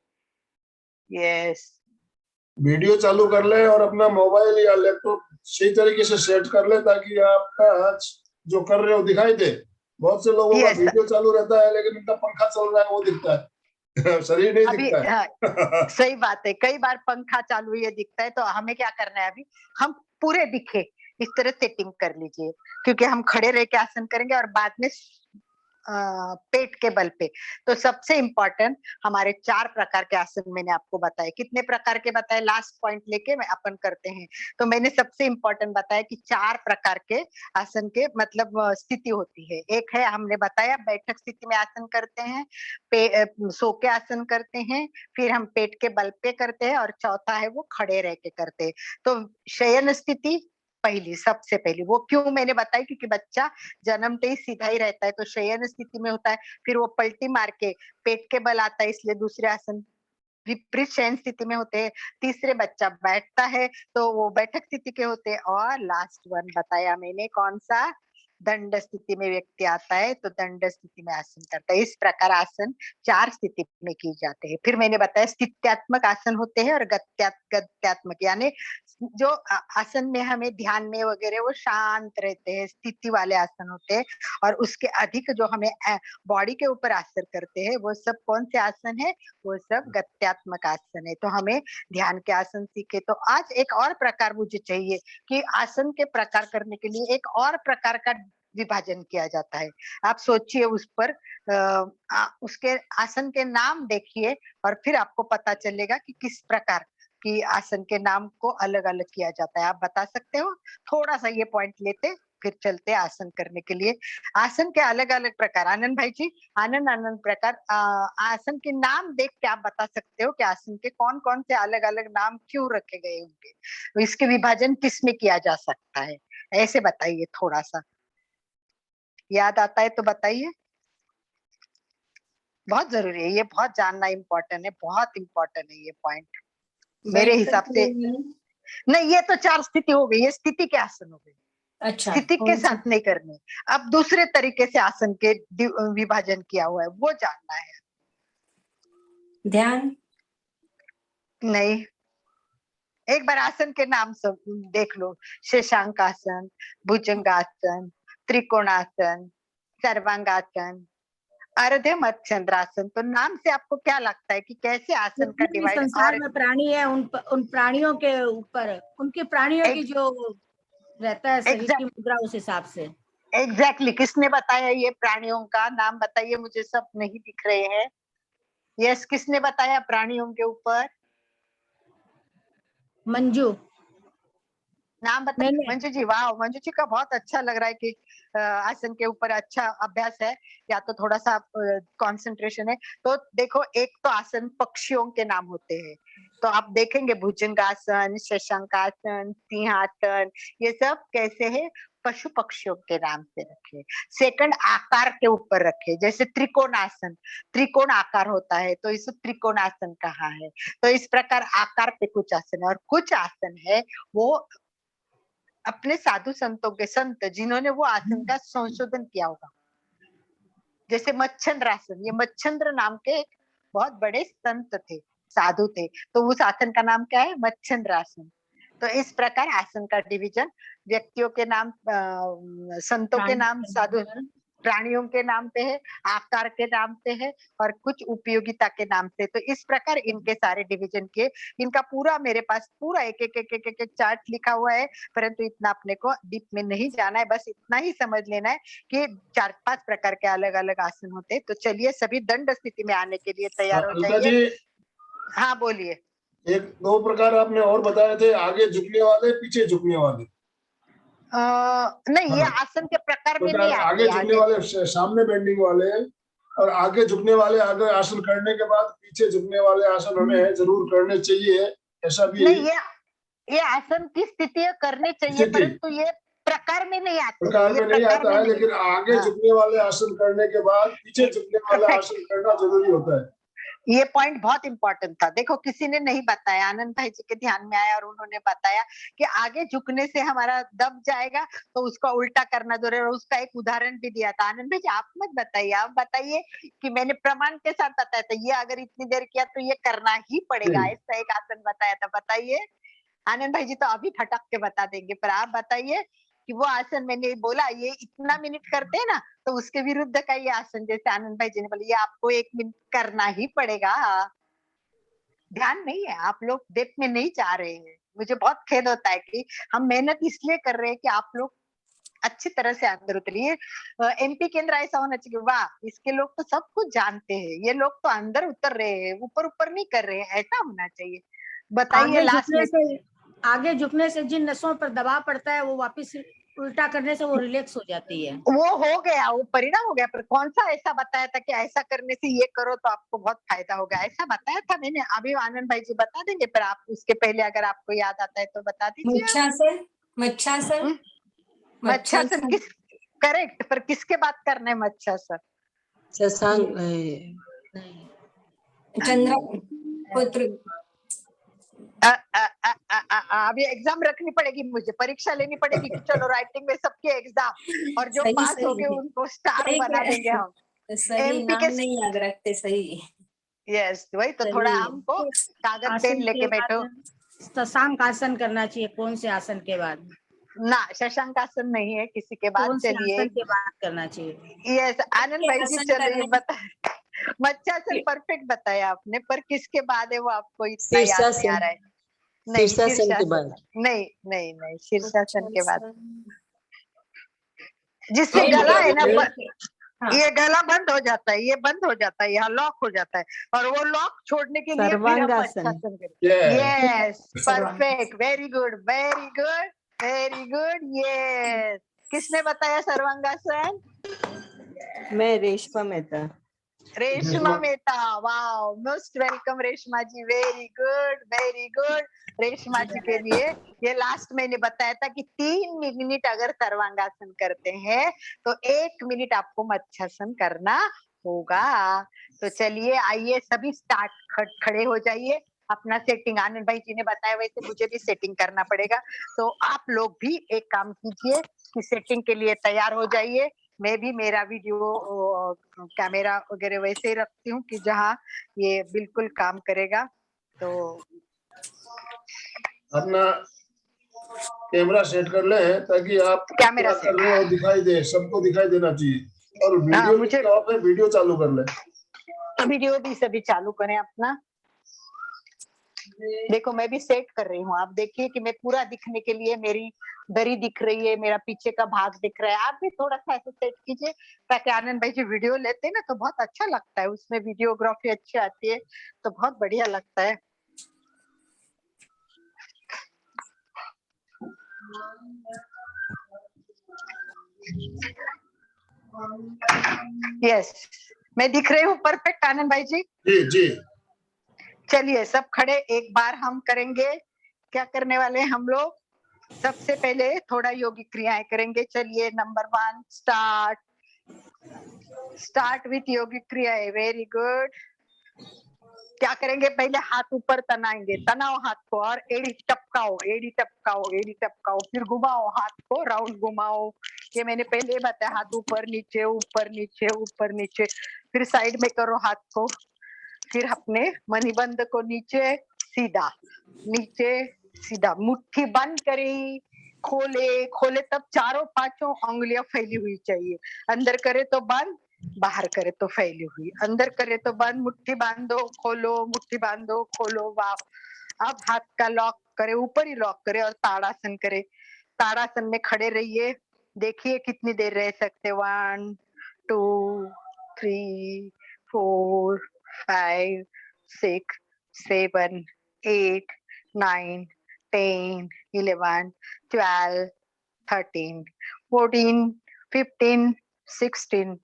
यस, वीडियो चालू कर ले और अपना मोबाइल या लैपटॉप सही तरीके से सेट कर ले ताकि आपका हाथ जो कर रहे हो दिखाई दे। बहुत से लोगों का यस। वीडियो चालू रहता है लेकिन उनका पंखा चल रहा है वो दिखता है शरीर नहीं अभी दिखता है सही बात है, कई बार पंखा चालू ये दिखता है। तो हमें क्या करना है, अभी हम पूरे दिखे इस तरह सेटिंग कर लीजिए, क्योंकि हम खड़े रह के आसन करेंगे और बाद में पेट के बल पे। तो सबसे इंपॉर्टेंट हमारे 4 प्रकार के आसन मैंने आपको बताए। कितने प्रकार के बताए, लास्ट पॉइंट लेके मैं अपन करते हैं। तो मैंने सबसे इंपॉर्टेंट बताया कि 4 प्रकार के आसन के मतलब स्थिति होती है। एक है, हमने बताया बैठक स्थिति में आसन करते हैं, सो के आसन करते हैं, फिर हम पेट के बल पे करते हैं, और चौथा है वो खड़े रह के करते हैं। तो शयन स्थिति पहली, सबसे पहली। वो क्यों मैंने बताया, क्योंकि बच्चा जन्मते ही सीधा ही रहता है तो शयन स्थिति में होता है। फिर वो पलटी मार के पेट के बल आता है, इसलिए दूसरे आसन विपरीत शयन स्थिति में होते हैं। तीसरे बच्चा बैठता है तो वो बैठक स्थिति के होते हैं। और लास्ट वन बताया मैंने कौन सा, दंड स्थिति में व्यक्ति आता है तो दंड स्थिति में आसन करता है। इस प्रकार आसन 4 स्थिति में किए जाते हैं। फिर मैंने बताया स्थित्यात्मक आसन होते हैं और गत्यात्मक, यानी जो आसन में हमें ध्यान में वगैरह वो शांत रहते हैं, स्थिति वाले आसन होते हैं, और उसके अधिक जो हमें बॉडी के ऊपर असर करते हैं वो सब कौन से आसन है? वो सब गत्यात्मक आसन है। तो हमें ध्यान के आसन सीखे। तो आज एक और प्रकार मुझे चाहिए कि आसन के प्रकार करने के लिए एक और प्रकार का विभाजन किया जाता है। आप सोचिए उस पर, उसके आसन के नाम देखिए और फिर आपको पता चलेगा कि किस प्रकार कि आसन के नाम को अलग-अलग किया जाता है। आप बता सकते हो? थोड़ा-सा ये पॉइंट लेते, फिर चलते आसन करने के लिए। आसन के अलग-अलग प्रकार, आनंद भाई जी, आनंद प्रकार, आसन के नाम देख के आप बता सकते हो कि आसन के कौन-कौन से अलग-अलग नाम क्यों रखे गए होंगे? इसके विभाजन किस में किया जा सकता है? ऐसे बताइए थोड़ा-सा। याद आता है तो बताइए। बहुत ज़रूरी है, ये बहुत जानना इम्पोर्टेंट है, बहुत इम्पोर्टेंट है ये पॉइंट। मेरे बैठ हिसाब करके से वाले? नहीं, ये तो 4 स्थिति हो गई, ये स्थिति के आसन हो गए। अच्छा, स्थिति के कौन सा? साथ नहीं करने। अब दूसरे तरीके से आसन के विभाजन किया हुआ है, वो जानना है। ध्यान? नहीं, एक बार आसन के नाम सब देख लो। शशांकासन, भुजंगासन, त्रिकोणासन, सर्वांगासन, अर्ध मत्स्येंद्रासन। तो नाम से आपको क्या लगता है कि कैसे आसन का जितने भी डिवाइड? संसार और में प्राणी है उन प्राणियों के ऊपर उनके प्राणियों की जो रहता है शरीर की मुद्रा उस हिसाब से। एग्जैक्टली किसने बताया ये प्राणियों का नाम? बताइए मुझे, सब नहीं दिख रहे हैं। यस, किसने बताया प्राणियों के ऊपर? मंजू। नाम बताइए। मैंने। मंजू जी, वाह, मंजू जी का बहुत अच्छा लग रहा है कि आसन के ऊपर अच्छा अभ्यास है, या तो थोड़ा सा कंसंट्रेशन है। तो देखो, एक तो आसन पक्षियों के नाम होते हैं, तो आप देखेंगे भुजंगासन, शशांकासन, सिंहासन, ये सब कैसे है? पशु पक्षियों के नाम से रखे। सेकंड, आकार के ऊपर रखे, जैसे त्रिकोणासन, त्रिकोण आकार होता है तो इसे त्रिकोणासन कहा है। तो इस प्रकार आकार पे कुछ आसन है, और कुछ आसन है वो अपने साधु संतों के, संत जिन्होंने वो आसन का संशोधन किया होगा, जैसे मच्छंद्र आसन। ये मच्छंद्र नाम के एक बहुत बड़े संत थे, साधु थे, तो उस आसन का नाम क्या है? मच्छंद्र आसन। तो इस प्रकार आसन का डिवीजन व्यक्तियों के नाम, संतों के नाम, साधु प्राणियों के नाम पे है, आकार के नाम पे है, और कुछ उपयोगिता के नाम से। तो इस प्रकार इनके सारे डिवीजन के, इनका पूरा मेरे पास पूरा एक चार्ट लिखा हुआ है, परंतु इतना अपने को डीप में नहीं जाना है, बस इतना ही समझ लेना है कि 4-5 प्रकार के अलग-अलग आसन होते हैं। तो चलिए सभी दंड स्थिति में आने के लिए तैयार हो अलका जाइए। जी, हाँ, बोलिए। एक दो प्रकार आपने और बताए थे, आगे झुकने वाले, पीछे झुकने वाले। नहीं, ये हाँ, आसन के प्रकार में प्रकार नहीं आगे आते। झुकने वाले, सामने बेंडिंग वाले, और आगे झुकने वाले, आगे आसन करने के बाद पीछे झुकने वाले आसन हमें जरूर करने चाहिए, ऐसा भी नहीं, ये आसन की स्थिति करनी चाहिए, स्थिति परंतु ये प्रकार में नहीं आते हैं, प्रकार ये में नहीं प्रकार आता में है, नहीं। लेकिन आगे हाँ, झुकने वाले आसन करने के बाद पीछे झुकने वाला परफेक्ट। आसन करना जरूरी होता है। ये पॉइंट बहुत इंपॉर्टेंट था। देखो, किसी ने नहीं बताया, आनंद भाई जी के ध्यान में आया और उन्होंने बताया कि आगे झुकने से हमारा दब जाएगा, तो उसका उल्टा करना जरूरी है, और उसका एक उदाहरण भी दिया था। आनंद भाई जी, आप मत बताइए, आप बताइए कि मैंने प्रमाण के साथ बताया था, ये अगर इतनी देर किया तो ये करना ही पड़ेगा, ऐसा एक आसन बताया था। बताइए। आनंद भाई जी तो अभी फटक के बता देंगे, पर आप बताइए कि वो आसन मैंने बोला ये इतना मिनट करते हैं ना, तो उसके विरुद्ध का ये आसन, जैसे आनंद भाई जी ने बोला, ये आपको 1 मिनट करना ही पड़ेगा। ध्यान नहीं है, आप लोग डेप्थ में नहीं जा रहे हैं। मुझे बहुत खेद होता है कि हम मेहनत इसलिए कर रहे हैं कि आप लोग अच्छी तरह से अंदर उतरिए। एमपी केंद्र ऐसा होना चाहिए, वाह, इसके लोग तो सब कुछ जानते हैं, ये लोग तो अंदर उतर रहे हैं, ऊपर ऊपर नहीं कर रहे हैं, ऐसा होना चाहिए। बताइए लास्ट में। आगे झुकने से जिन नसों पर दबाव पड़ता है वो वापस उल्टा करने से वो रिलैक्स हो जाती है। वो हो गया, वो परिणाम हो गया, पर कौन सा ऐसा बताया था कि ऐसा करने से ये करो तो आपको बहुत फायदा होगा? ऐसा बताया था मैंने? अभी आनंद भाई जी बता देंगे, पर आप उसके पहले अगर आपको याद आता है तो बता दीजिए। मच्छासन? मच्छासन? मच्छासन किस? करेक्ट, पर किसके बात करना है मच्छासन? शशांक चंद्र पुत्र। अभी एग्जाम रखनी पड़ेगी, मुझे परीक्षा लेनी पड़ेगी कि चलो राइटिंग में सबके एग्जाम, और जो सही पास हो गए सही उनको स्टार सही बना कह- देंगे हम। सही, एमपी नाम के, नहीं याद रखते। सही यस, वही तो, सही थोड़ा है। हमको कागज पेन आसन लेके के बैठो। बाद शशांक आसन करना चाहिए कौन से आसन के बाद? ना, शशांक आसन नहीं है किसी के बाद। कौन से चलिए, आसन के बाद करना चाहिए? यस आनंद भाई जी, आसन चलिए करने बता। मच्छासन परफेक्ट बताया आपने, पर किसके बाद है वो आपको इतना याद नहीं आ शीर्षासन, रहा है। नहीं, शीर्षासन के बाद। नहीं नहीं नहीं, शीर्षासन के बाद। मच्छासन। जिससे आप गला बता है ना, दीजिए। हाँ, ये गला बंद हो जाता है, ये बंद हो जाता है, यहाँ लॉक हो जाता है, और वो लॉक छोड़ने के लिए फिर हम सर्वांगासन। मच्छासन करें। यस, सर्वांग। Perfect, very good, very good, very good, yes. किसने बताया सर्वांगासन? मैं Reshma Mehta. Reshma Mehta, wow, most welcome Reshma ji, very good, very good. Reshma ji के लिए ये लास्ट मैंने बताया था कि 3 मिनट अगर सर्वांगासन करते हैं तो 1 मिनट आपको मच्छासन करना होगा। तो चलिए, आइए सभी स्टार्ट, खड़े हो जाइए। अपना सेटिंग आनंद भाई जी ने बताया वैसे मुझे भी सेटिंग करना पड़ेगा, तो आप लोग भी एक काम कीजिए कि सेटिंग के लिए तैयार हो जाइए। मैं भी मेरा वीडियो कैमरा वगैरह वैसे ही रखती हूँ कि जहाँ ये बिल्कुल काम करेगा। तो अपना कैमरा सेट कर ले ताकि आप कैमरा क्या कर रहे हो दिखाई दे, सबको दिखाई देना चाहिए। और वीडियो मुझे ऑफ है, वीडियो चालू कर ले। वीडियो भी सभी चालू करें अपना। देखो मैं भी सेट कर रही हूँ, आप देखिए कि मैं पूरा दिखने के लिए मेरी दरी दिख रही है, मेरा पीछे का भाग दिख रहा है। आप भी थोड़ा सा ऐसे सेट कीजिए ताकि आनंद भाई जी वीडियो लेते हैं ना तो बहुत अच्छा लगता है, उसमें वीडियोग्राफी अच्छी आती है तो बहुत बढ़िया लगता है। यस, मैं दिख रही हूँ परफेक्ट आनंद भाई जी? जी जी। चलिए सब खड़े, एक बार हम करेंगे। क्या करने वाले हैं हम लोग? सबसे पहले थोड़ा योगिक क्रियाएं करेंगे। चलिए, नंबर 1 स्टार्ट विथ योगिक क्रियाएं। Very good. क्या करेंगे? पहले हाथ ऊपर तनाएंगे, तनाओ हाथ को और एड़ी टपकाओ, एड़ी टपकाओ, एड़ी टपकाओ, फिर घुमाओ हाथ को, राउंड घुमाओ। ये मैंने पहले बताया, हाथ ऊपर नीचे, ऊपर नीचे, ऊपर नीचे। फिर साइड में करो हाथ को, फिर अपने मणिबंध को नीचे सीधा, नीचे सीधा, मुट्ठी बंद करी, खोले, खोले तब चारों पांचों उंगलियां फैली हुई चाहिए। अंदर करे तो बंद, बाहर करे तो फैली हुई। अंदर करे तो बंद, मुट्ठी बांधो, खोलो, मुट्ठी बांधो, खोलो। वाह। अब हाथ का लॉक करे, ऊपर ही लॉक करे और ताड़ासन करे। ताड़ासन में खड़े रहिए, देखिए कितनी देर रह सकते। 1 2 3 4 5 6 7 8 9 10 11 12 13 14 15 16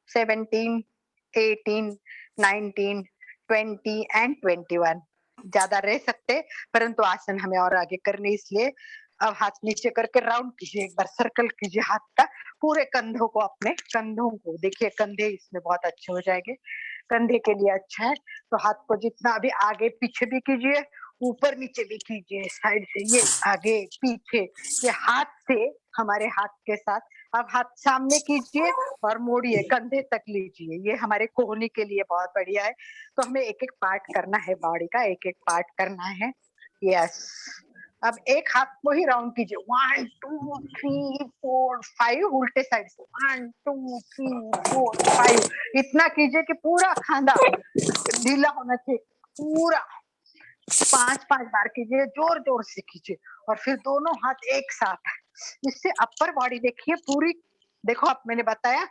17 18 19 20 एंड 21। ज्यादा रह सकते, परंतु आसन हमें और आगे करने, इसलिए अब हाथ नीचे करके राउंड कीजिए, एक बार सर्कल कीजिए हाथ का, पूरे कंधों को, अपने कंधों को देखिए, कंधे इसमें बहुत अच्छे हो जाएंगे, कंधे के लिए अच्छा है। तो हाथ को जितना अभी आगे पीछे भी कीजिए, ऊपर नीचे भी कीजिए, साइड से, ये आगे पीछे, ये हाथ से हमारे हाथ के साथ। अब हाथ सामने कीजिए और मोड़िए, कंधे तक लीजिए, ये हमारे कोहनी के लिए बहुत बढ़िया है। तो हमें एक एक पार्ट करना है, बॉडी का एक एक पार्ट करना है। यस, अब एक हाथ को ही राउंड कीजिए, 1 2 3 4 5, उल्टे साइड से 1 2 3 4 5, इतना कीजिए कि पूरा खांदा ढीला होना चाहिए, पूरा 5-5 बार कीजिए, जोर जोर से कीजिए, और फिर दोनों हाथ एक साथ। इससे अपर बॉडी देखिए पूरी, देखो अब मैंने बताया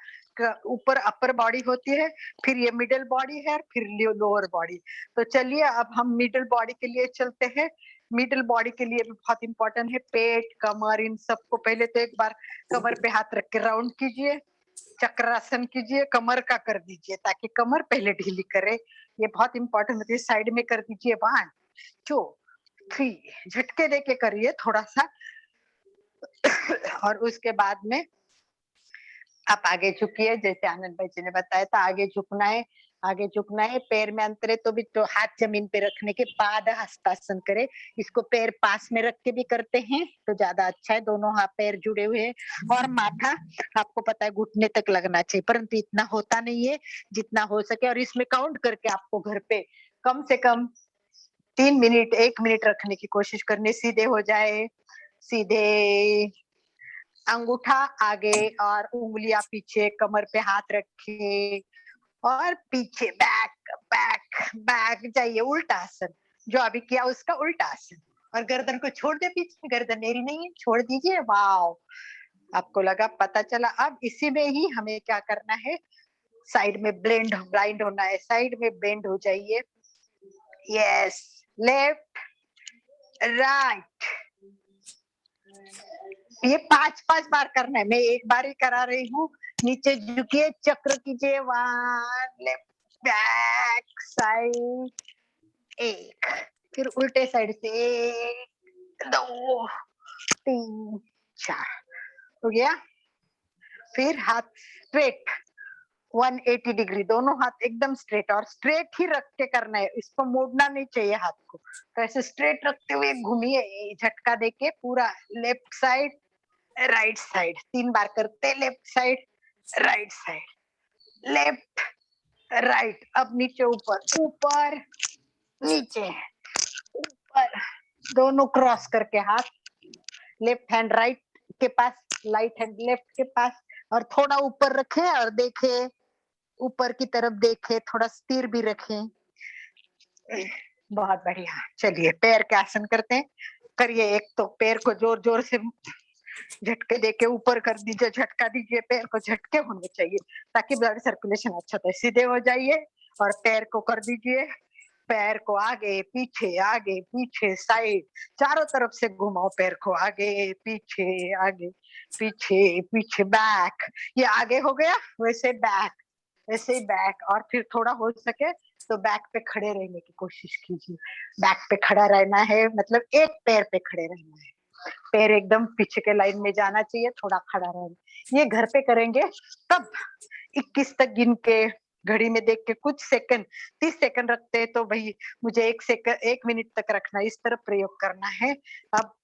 ऊपर अपर बॉडी होती है, फिर ये मिडिल बॉडी है, फिर लोअर बॉडी। तो चलिए अब हम मिडिल बॉडी के लिए चलते हैं। मिडिल बॉडी के लिए भी बहुत इंपॉर्टेंट है पेट, कमर, इन सबको। पहले तो एक बार कमर पे हाथ रख के राउंड कीजिए, चक्रासन कीजिए, कमर का कर दीजिए ताकि कमर पहले ढीली करे, ये बहुत इंपॉर्टेंट होती है। साइड में कर दीजिए 1 2 3, झटके देके करिए थोड़ा सा। और उसके बाद में आप आगे झुकिए, जैसे आनंद भाई जी ने बताया था, आगे झुकना है, आगे झुकना है। पैर में अंतरे तो भी, तो हाथ जमीन पे रखने के बाद हस्तासन करे। इसको पैर पास में रख के भी करते हैं तो ज्यादा अच्छा है, दोनों हाथ पैर जुड़े हुए हैं। और माथा आपको पता है घुटने तक लगना चाहिए, परंतु इतना होता नहीं है, जितना हो सके। और इसमें काउंट करके आपको घर पे कम से कम 3 मिनट 1 मिनट रखने की कोशिश करनी, सीधे हो जाए, सीधे अंगूठा आगे और उंगलियां पीछे, कमर पे हाथ रखे और पीछे बैक बैक बैक जाइए, उल्टा आसन जो अभी किया उसका उल्टा आसन, और गर्दन को छोड़ दे पीछे, गर्दन मेरी नहीं है, छोड़ दीजिए। वाओ, आपको लगा, पता चला। अब इसी में ही हमें क्या करना है, साइड में ब्लाइंड होना है, साइड में बेंड हो जाइए। यस, लेफ्ट राइट, ये 5-5 बार करना है, मैं एक बार ही करा रही हूँ। नीचे झुकिए, चक्र कीजिए, 1 लेफ्ट बैक साइड, 1 फिर उल्टे साइड से 1 2 3 4 हो गया। फिर हाथ स्ट्रेट 180 डिग्री, दोनों हाथ एकदम स्ट्रेट, और स्ट्रेट ही रख के करना है, इसको मोड़ना नहीं चाहिए हाथ को। तो ऐसे स्ट्रेट रखते हुए घूमिए, झटका देके पूरा, लेफ्ट साइड राइट साइड, 3 बार करते, left side right side, left right, अब नीचे ऊपर, ऊपर नीचे, ऊपर, दोनों क्रॉस करके हाथ, लेफ्ट हैंड राइट के पास, राइट हैंड लेफ्ट के पास, और थोड़ा ऊपर रखे और देखे, ऊपर की तरफ देखे, थोड़ा स्थिर भी रखें। बहुत बढ़िया। चलिए पैर के आसन करते हैं, करिए। एक तो पैर को जोर जोर से झटके देके ऊपर कर दीजिए, झटका दीजिए, पैर को झटके होने चाहिए ताकि ब्लड सर्कुलेशन अच्छा हो। सीधे हो जाइए और पैर को कर दीजिए, पैर को आगे पीछे साइड, चारों तरफ से घुमाओ पैर को, आगे पीछे पीछे बैक, ये आगे हो गया, वैसे बैक, वैसे ही बैक। और फिर थोड़ा हो सके तो बैक पे खड़े रहने की कोशिश कीजिए, बैक पे खड़ा रहना है, मतलब एक पैर पे खड़े रहना है, पैर एकदम पीछे के लाइन में जाना चाहिए, थोड़ा खड़ा रहना। ये घर पे करेंगे तब 21 तक गिन के, घड़ी में देख के कुछ सेकंड, 30 सेकंड रखते हैं तो भाई मुझे 1 मिनट तक रखना, इस तरह प्रयोग करना है। अब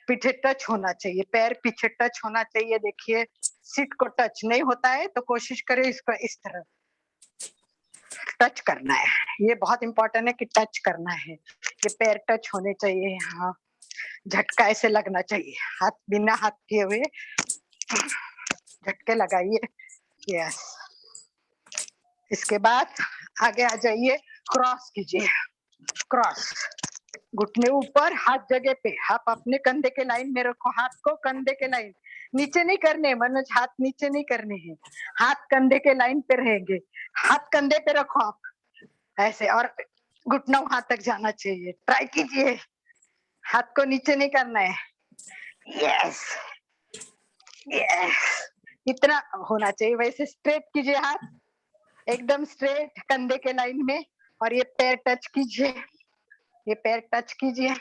पीछे टच होना चाहिए, पैर पीछे टच होना चाहिए। देखिए सीट को टच नहीं होता है तो कोशिश करें इसको इस तरह टच करना है, ये बहुत इंपॉर्टेंट है कि टच करना है, ये पैर टच होने चाहिए। हाँ, झटका ऐसे लगना चाहिए, हाथ बिना हाथ किए हुए झटके लगाइए। यस, इसके बाद आगे आ जाइए, क्रॉस कीजिए, क्रॉस, घुटने ऊपर, हाथ जगह पे, आप अपने कंधे के लाइन में रखो, हाथ को कंधे के लाइन, नीचे नहीं करने मनोज, हाथ नीचे नहीं करने हैं, हाथ कंधे के लाइन पे रहेंगे, हाथ कंधे पे रखो आप ऐसे, और घुटना वहां तक जाना चाहिए। ट्राई कीजिए, हाथ को नीचे नहीं करना है। यस यस, इतना होना चाहिए। वैसे स्ट्रेट कीजिए, हाथ एकदम स्ट्रेट कंधे के लाइन में, और ये पैर टच कीजिए, ये पैर टच कीजिए।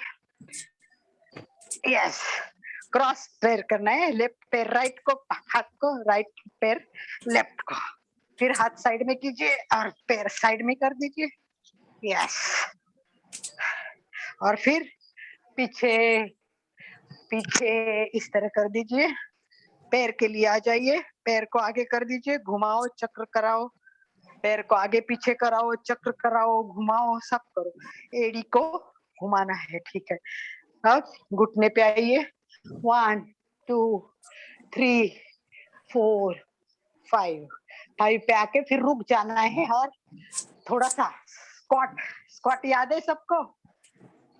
यस, क्रॉस पैर करना है, लेफ्ट पैर राइट को, हाथ को, राइट पैर लेफ्ट को, फिर हाथ साइड में कीजिए और पैर साइड में कर दीजिए। यस, और फिर पीछे पीछे इस तरह कर दीजिए, पैर के लिए आ जाइए, पैर को आगे कर दीजिए, घुमाओ, चक्र कराओ, पैर को आगे पीछे कराओ, चक्र कराओ, घुमाओ, सब करो, एड़ी को घुमाना है। ठीक है, अब घुटने पे आइए, 1 2 3 4 5 पे आके फिर रुक जाना है, और थोड़ा सा स्क्वाट, स्क्वाट याद है सबको,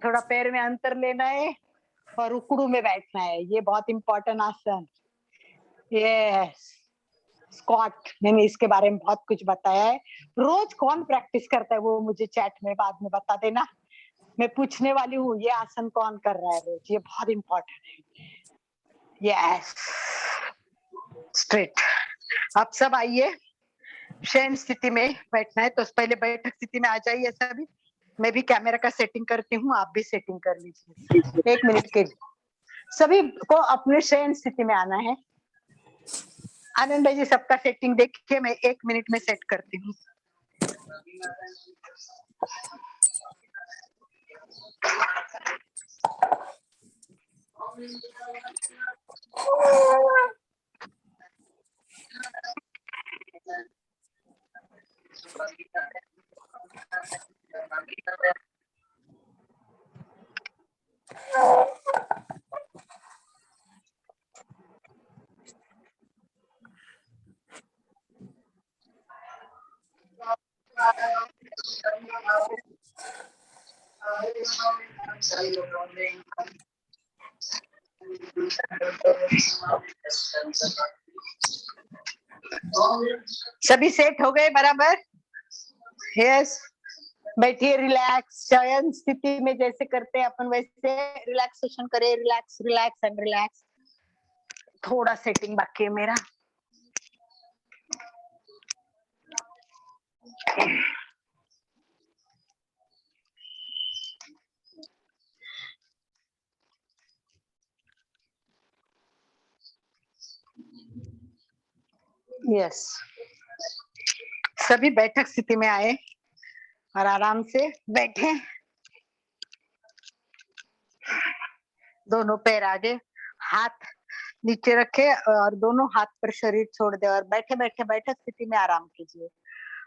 थोड़ा पैर में अंतर लेना है और उकड़ू में बैठना है, ये बहुत इंपॉर्टेंट आसन। यस, स्क्वाट, मैंने इसके बारे में बहुत कुछ बताया है, रोज कौन प्रैक्टिस करता है वो मुझे चैट में बाद में बता देना, मैं पूछने वाली हूँ ये आसन कौन कर रहा है रोज, ये बहुत इंपॉर्टेंट है। Yes, straight. आप सब आइए, शयन स्थिति में बैठना है तो पहले बैठक स्थिति में आ जाइए सभी, मैं भी कैमरा का सेटिंग करती हूँ, आप भी सेटिंग कर लीजिए। 1 मिनट के लिए सभी को अपने शयन स्थिति में आना है। आनंद भाई जी सबका सेटिंग देखिए, मैं 1 मिनट में सेट करती हूँ। सभी सेट हो गए बराबर? यस। बैठिए, रिलैक्स, शयन स्थिति में जैसे करते हैं अपन वैसे रिलैक्सेशन करें, रिलैक्स रिलैक्स एंड रिलैक्स। थोड़ा सेटिंग बाकी है मेरा। यस, सभी बैठक स्थिति में आए और आराम से बैठे। दोनों पैर आगे, हाथ नीचे रखे और दोनों हाथ पर शरीर छोड़ दे और बैठे बैठे बैठक स्थिति में आराम कीजिए।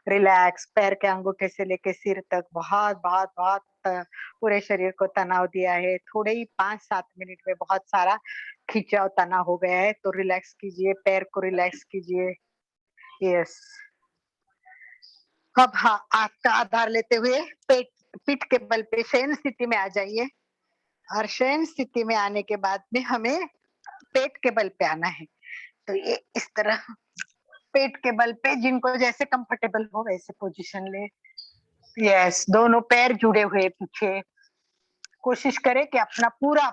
रिलैक्स, पैर के अंगूठे से लेके सिर तक बहुत बहुत बहुत पूरे शरीर को तनाव दिया है। थोड़े ही 5-7 मिनट में बहुत सारा खिंचाव तनाव हो गया है, तो रिलैक्स कीजिए, पैर को रिलैक्स कीजिए। यस। अब हाँ, आपका आधार लेते हुए पीठ के बल पे शयन स्थिति में आ जाइए और शयन स्थिति में आने के बाद में हमें पेट के बल पे आना है। तो ये इस तरह पेट के बल पे, जिनको जैसे कंफर्टेबल हो वैसे पोजीशन ले। यस, दोनों पैर जुड़े हुए पीछे। कोशिश करें कि अपना पूरा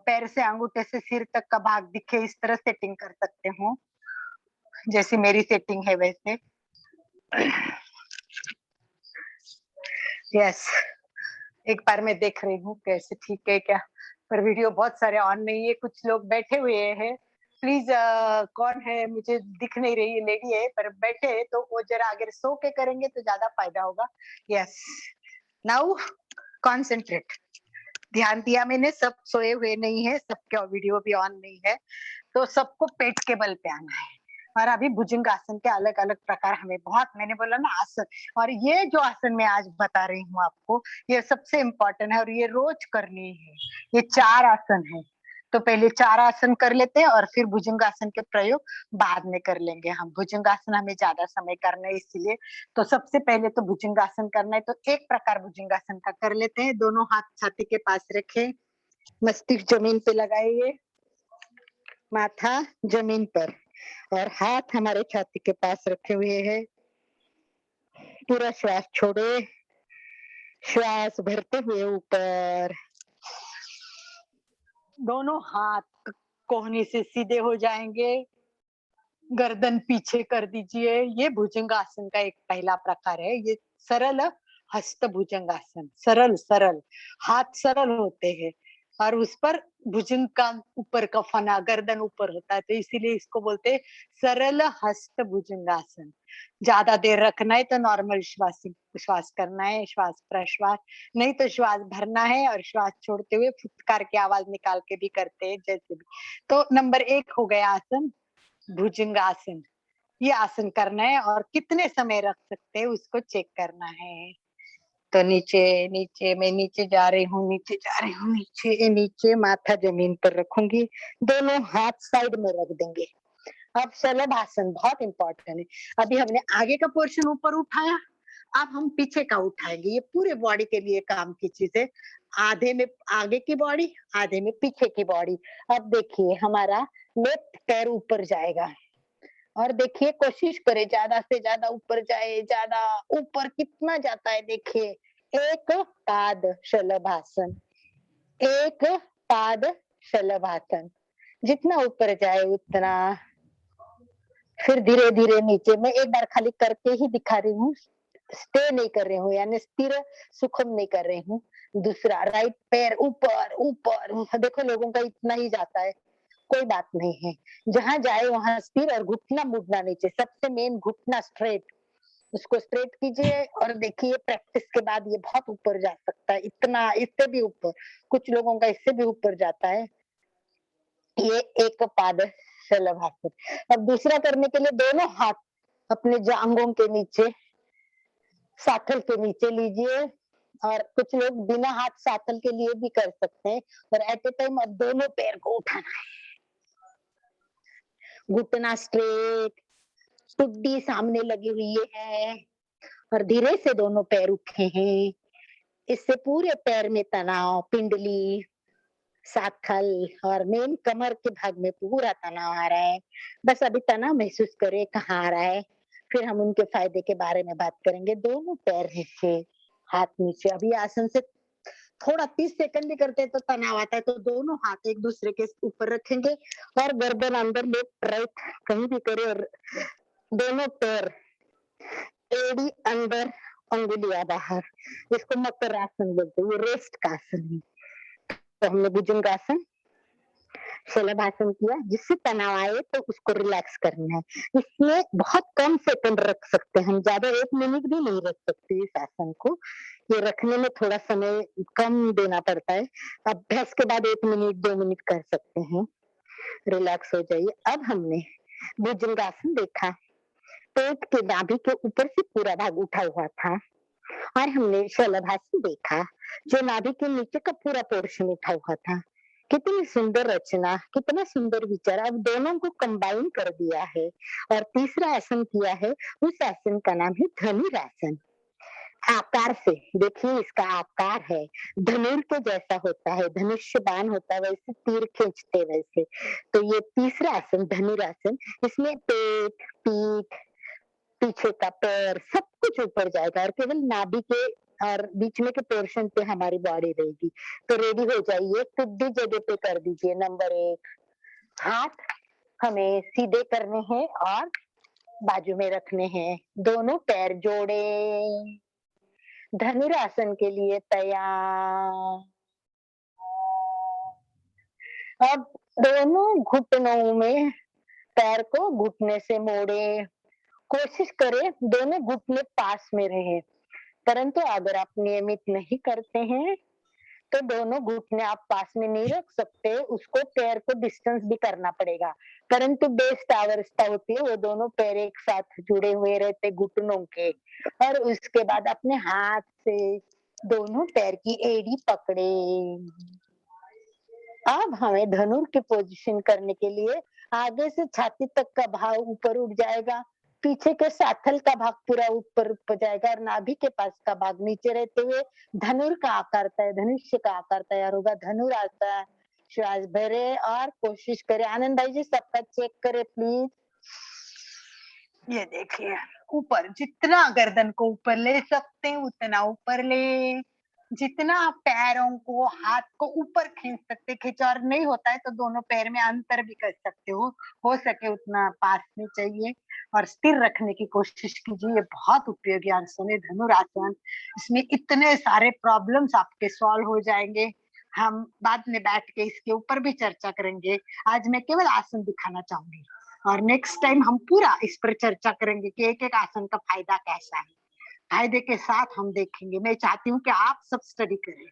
पैर से अंगूठे से सिर तक का भाग दिखे, इस तरह सेटिंग कर सकते हो जैसी मेरी सेटिंग है वैसे। यस, एक बार मैं देख रही हूँ कैसे ठीक है क्या, पर वीडियो बहुत सारे ऑन नहीं है, कुछ लोग बैठे हुए हैं। प्लीज कौन है, मुझे दिख नहीं रही है, लेडी है पर बैठे है, तो वो जरा अगर सो के करेंगे तो ज्यादा फायदा होगा। Yes, now concentrate. ध्यान दिया मैंने, सब सोए हुए नहीं है, सबका वीडियो भी ऑन नहीं है, तो सबको पेट के बल पे आना है। और अभी भुजंग आसन के अलग अलग प्रकार हमें बहुत, मैंने बोला ना आसन, और ये जो आसन मैं आज बता रही हूँ आपको, ये सबसे इम्पोर्टेंट है और ये रोज करनी है। ये 4 आसन है, तो पहले 4 आसन कर लेते हैं और फिर भुजंग आसन के प्रयोग बाद में कर लेंगे। हम भुजंग आसन हमें ज्यादा समय करना है इसलिए, तो सबसे पहले तो भुजंग आसन करना है, तो एक प्रकार भुजंग आसन का कर लेते हैं। दोनों हाथ छाती के पास रखे, मस्तिष्क जमीन पे लगाइए, माथा जमीन पर और हाथ हमारे छाती के पास रखे हुए हैं। पूरा श्वास छोड़े, श्वास भरते हुए ऊपर। दोनों हाथ कोहनी से सीधे हो जाएंगे, गर्दन पीछे कर दीजिए। ये भुजंगासन का एक पहला प्रकार है। ये सरल हस्त भुजंगासन, सरल सरल हाथ सरल होते हैं और उस पर भुजंग का ऊपर का फना, गर्दन ऊपर होता है, तो इसीलिए इसको बोलते हैं सरल हस्त भुजंगासन। ज्यादा देर रखना है तो नॉर्मल श्वास करना है, श्वास प्रश्वास, नहीं तो श्वास भरना है और श्वास छोड़ते हुए फुटकार की आवाज निकाल के भी करते हैं, जैसे भी। तो नंबर 1 हो गया आसन भुजंगासन। ये आसन करना है और कितने समय रख सकते हैं उसको चेक करना है। तो नीचे नीचे मैं नीचे जा रही हूँ, नीचे जा रही हूँ, नीचे नीचे, माथा जमीन पर रखूंगी, दोनों हाथ साइड में रख देंगे। अब शलभासन बहुत इंपॉर्टेंट है। अभी हमने आगे का पोर्शन ऊपर उठाया, अब हम पीछे का उठाएंगे। ये पूरे बॉडी के लिए काम की चीज है। आधे में आगे की बॉडी, आधे में पीछे की बॉडी। अब देखिए हमारा लेफ्ट पैर ऊपर जाएगा और देखिए कोशिश करें ज्यादा से ज्यादा ऊपर जाए, ज्यादा ऊपर कितना जाता है देखिए। एक पाद शलभासन, एक पाद शलभासन, जितना ऊपर जाए उतना। फिर धीरे धीरे नीचे। मैं एक बार खाली करके ही दिखा रही हूँ, स्टे नहीं कर रही हूँ, यानी स्थिर सुखम नहीं कर रही हूँ। दूसरा, राइट पैर ऊपर ऊपर, देखो लोगों का इतना ही जाता है, कोई बात नहीं है, जहां जाए वहां स्थिर और घुटना मुड़ना नीचे। सबसे मेन घुटना स्ट्रेट, उसको स्ट्रेट कीजिए और देखिए प्रैक्टिस के बाद ये बहुत ऊपर जा सकता है, इतना, इससे भी ऊपर, कुछ लोगों का इससे भी ऊपर जाता है। ये एक पाद शलभासन। अब दूसरा करने के लिए दोनों हाथ अपने जांघों के नीचे, साथल के नीचे लीजिए, और कुछ लोग बिना हाथ साथल के लिए भी कर सकते हैं, और एट ए टाइम अब दोनों पैर को उठाना है। घुटना स्ट्रेट, टुड्डी सामने लगी हुई है और धीरे से दोनों पैर उठे हैं। इससे पूरे पैर में तनाव, पिंडली, साथल और मेन कमर के भाग में पूरा तनाव आ रहा है। बस अभी तनाव महसूस करें कहाँ आ रहा है, फिर हम उनके फायदे के बारे में बात करेंगे। दोनों पैर नीचे, हाथ नीचे। अभी आसन से थोड़ा 30 सेकंड भी करते हैं तो तनाव आता है, तो दोनों हाथ एक दूसरे के ऊपर रखेंगे और गर्दन अंदर, लेफ्ट राइट कहीं भी करें, और दोनों पैर एड़ी अंदर, अंगुलियां बाहर। इसको मकर आसन बोलते हैं, ये रेस्ट का आसन है। तो हमने भुजंगासन, शलभासन किया। जिससे तनाव आए तो उसको रिलैक्स करना है। इसमें बहुत कम सेकंड रख सकते हैं हम, ज्यादा 1 मिनट भी नहीं रख सकते इस आसन को। ये रखने में थोड़ा समय कम देना पड़ता है। अभ्यास के बाद 1 मिनट 2 मिनट कर सकते हैं। रिलैक्स हो जाइए। अब हमने भुजंगासन देखा, पेट के नाभि के ऊपर से पूरा भाग उठा हुआ था, और हमने शलभासन देखा जो नाभि के नीचे का पूरा पोर्शन उठा हुआ था। कितनी सुंदर रचना, कितना सुंदर विचार। अब दोनों को कंबाइन कर दिया है और तीसरा आसन किया है। उस आसन का नाम है धनुरासन। आकार से देखिए, इसका आकार है धनुर के जैसा होता है, धनुष्य बाण होता है वैसे, तीर खींचते वैसे। तो ये तीसरा आसन धनुरासन, इसमें पेट, पीठ, पीछे का पैर सब कुछ ऊपर जाएगा और केवल नाभि के और बीच में के पोर्शन पे हमारी बॉडी रहेगी। तो रेडी हो जाइए, टुड्डी जगह पे कर दीजिए। नंबर 1, हाथ हमें सीधे करने हैं और बाजू में रखने हैं। दोनों पैर जोड़े, धनुरासन के लिए तैयार। अब दोनों घुटनों में पैर को घुटने से मोड़े। कोशिश करें दोनों घुटने पास में रहे, परंतु अगर आप नियमित नहीं करते हैं तो दोनों घुटने आप पास में नहीं रख सकते, उसको पैर को डिस्टेंस भी करना पड़ेगा। परंतु बेस्ट अवस्था होती है वो दोनों पैर एक साथ जुड़े हुए रहते घुटनों के, और उसके बाद अपने हाथ से दोनों पैर की एड़ी पकड़े। अब हमें धनुर की पोजीशन करने के लिए आगे से छाती तक का भाग ऊपर उठ जाएगा, पीछे के साथल का भाग पूरा ऊपर उठ जाएगा और नाभि के पास का भाग नीचे रहते हुए धनुर का आकार धनुष्य का आकार तैयार होगा। धनुर आता है। श्वास भरे और कोशिश करें। आनंद भाई जी सबका चेक करें प्लीज। ये देखिए, ऊपर जितना गर्दन को ऊपर ले सकते हैं उतना ऊपर ले, जितना आप पैरों को, हाथ को ऊपर खींच सकते, खिंचाव नहीं होता है तो दोनों पैर में अंतर भी कर सकते हो सके उतना पास में चाहिए, और स्थिर रखने की कोशिश कीजिए। ये बहुत उपयोगी आसन है धनुरासन। इसमें इतने सारे प्रॉब्लम्स आपके सॉल्व हो जाएंगे। हम बाद में बैठ के इसके ऊपर भी चर्चा करेंगे। आज मैं केवल आसन दिखाना चाहूंगी और नेक्स्ट टाइम हम पूरा इस पर चर्चा करेंगे कि एक एक आसन का फायदा कैसा है। फायदे के साथ हम देखेंगे। मैं चाहती हूँ कि आप सब स्टडी करें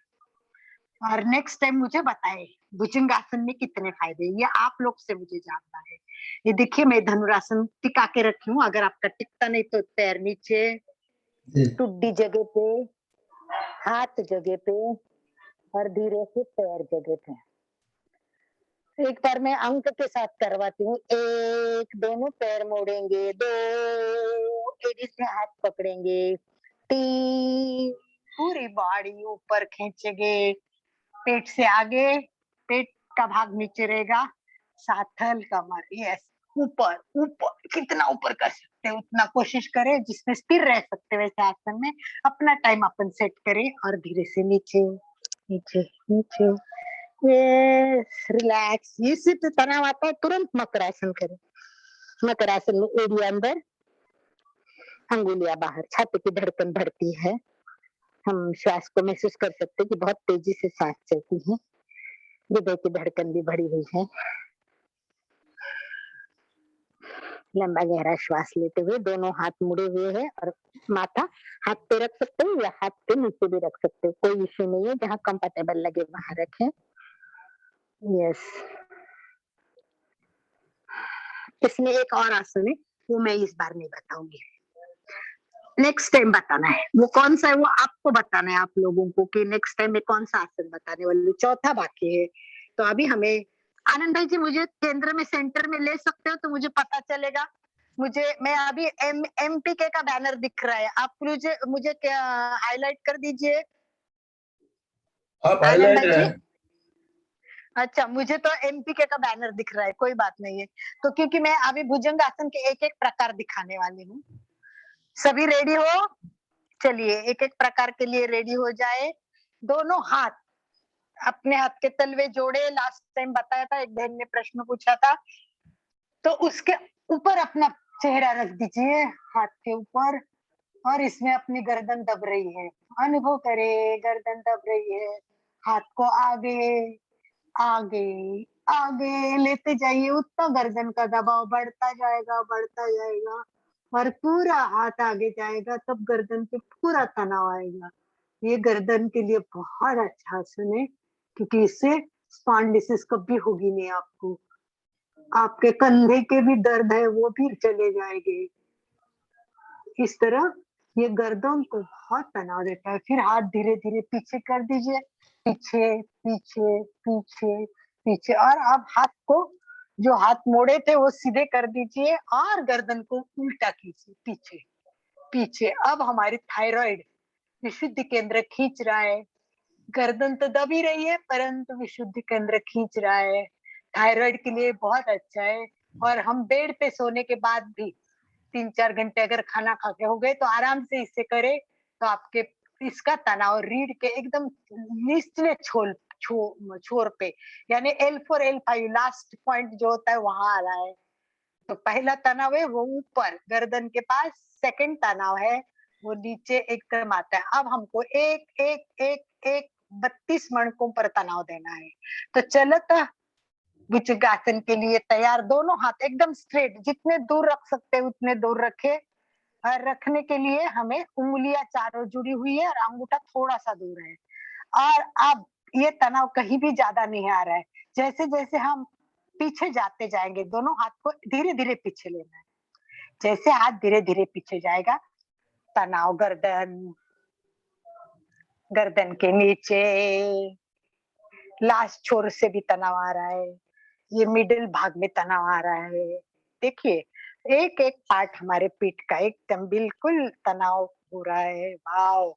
और नेक्स्ट टाइम मुझे बताएं भुजंगासन में कितने फायदे, ये आप लोग से मुझे जानना है। ये देखिए, मैं धनुरासन टिका के रखी हूँ। अगर आपका टिकता नहीं तो पैर नीचे, टुड्डी जगह पे, हाथ जगह पे और धीरे से पैर जगह पे। एक बार मैं अंक के साथ करवाती हूँ। 1, दोनों पैर मोड़ेंगे। 2, एड़ी से हाथ पकड़ेंगे। 3, पूरी बॉडी ऊपर खींचेंगे, पेट से आगे, पेट का भाग नीचे रहेगा, साथल कमर, यस, ऊपर ऊपर, कितना ऊपर कर सकते हैं उतना कोशिश करें। जिसमें स्थिर रह सकते वैसे आसन में अपना टाइम अपन सेट करें और धीरे से नीचे नीचे नीचे, यस, रिलैक्स। इससे तो तनाव आता है तुरंत मकरासन करें। मकरासन में एड़ी अंदर, अंगुलियां बाहर, छाती की धड़कन बढ़ती है। हम श्वास को महसूस कर सकते हैं कि बहुत तेजी से सांस चलती है। हृदय की धड़कन भी बढ़ी हुई है। लंबा गहरा श्वास लेते हुए दोनों हाथ मुड़े हुए हैं और माथा हाथ पे रख सकते हो या हाथ के नीचे भी रख सकते हो, कोई इश्यू नहीं है। जहाँ कंफर्टेबल लगे वहां रखें। यस। इसमें एक और आसन है, वो मैं इस बार नहीं बताऊंगी, नेक्स्ट टाइम बताना है। वो कौन सा है वो आपको बताना है, आप लोगों को, कि नेक्स्ट टाइम में कौन सा आसन बताने वाली। चौथा बाकी है। तो अभी हमें आनंद भाई जी मुझे केंद्र में, सेंटर में ले सकते हो तो मुझे पता चलेगा। मैं अभी एमपीके का बैनर दिख रहा है, आप मुझे क्या हाईलाइट कर दीजिए। आप आनंद हाईलाइट भाई है। जी, अच्छा मुझे तो एमपीके का बैनर दिख रहा है, कोई बात नहीं है। तो क्योंकि मैं अभी भुजंग आसन के एक एक प्रकार दिखाने वाली हूँ। सभी रेडी हो? चलिए एक एक प्रकार के लिए रेडी हो जाए। दोनों हाथ अपने हाथ के तलवे जोड़े, लास्ट टाइम बताया था, एक बहन ने प्रश्न पूछा था, तो उसके ऊपर अपना चेहरा रख दीजिए, हाथ के ऊपर, और इसमें अपनी गर्दन दब रही है, अनुभव करे गर्दन दब रही है। हाथ को आगे आगे आगे लेते जाइए, उतना गर्दन का दबाव बढ़ता जाएगा, बढ़ता जाएगा, और पूरा हाथ आगे जाएगा, तब गर्दन पे पूरा तनाव आएगा। ये गर्दन के लिए बहुत अच्छा आसन है, क्योंकि इससे स्पॉन्डिलिसिस कभी होगी नहीं आपको। आपके कंधे के भी दर्द है वो भी चले जाएंगे। इस तरह ये गर्दन को बहुत तनाव देता है। फिर हाथ धीरे धीरे पीछे कर दीजिए, पीछे पीछे पीछे पीछे, और अब हाथ को, जो हाथ मोड़े थे वो सीधे कर दीजिए, और गर्दन को उल्टा कीजिए, पीछे पीछे। अब हमारी थायराइड विशुद्धि केंद्र खींच रहा है, गर्दन तो दब ही रही है परंतु विशुद्धि केंद्र खींच रहा है, थायराइड के लिए बहुत अच्छा है। और हम बेड पे सोने के बाद भी 3-4 घंटे अगर खाना खा के हो गए तो आराम से इसे करें, तो आपके इसका तनाव रीढ़ के एकदम निचले छोर पे, यानी L4 L5 लास्ट पॉइंट जो होता है वहां आ रहा है। तो पहला तनाव है वो ऊपर गर्दन के पास, सेकंड तनाव है वो नीचे एकदम आता है। अब हमको एक एक एक एक 32 मणकों पर तनाव देना है। तो चलत भुजंगासन के लिए तैयार, दोनों हाथ एकदम स्ट्रेट, जितने दूर रख सकते हैं उतने दूर रखे। और रखने के लिए हमें उंगलियां चारों जुड़ी हुई है और अंगूठा थोड़ा सा दूर है। और अब ये तनाव कहीं भी ज्यादा नहीं आ रहा है। जैसे जैसे हम पीछे जाते जाएंगे, दोनों हाथ को धीरे धीरे पीछे लेना है। जैसे हाथ धीरे धीरे पीछे जाएगा, तनाव गर्दन के नीचे, लास्ट छोर से भी तनाव आ रहा है, ये मिडिल भाग में तनाव आ रहा है। देखिए एक एक पार्ट हमारे पीठ का एकदम बिल्कुल तनाव हो रहा है। वाव,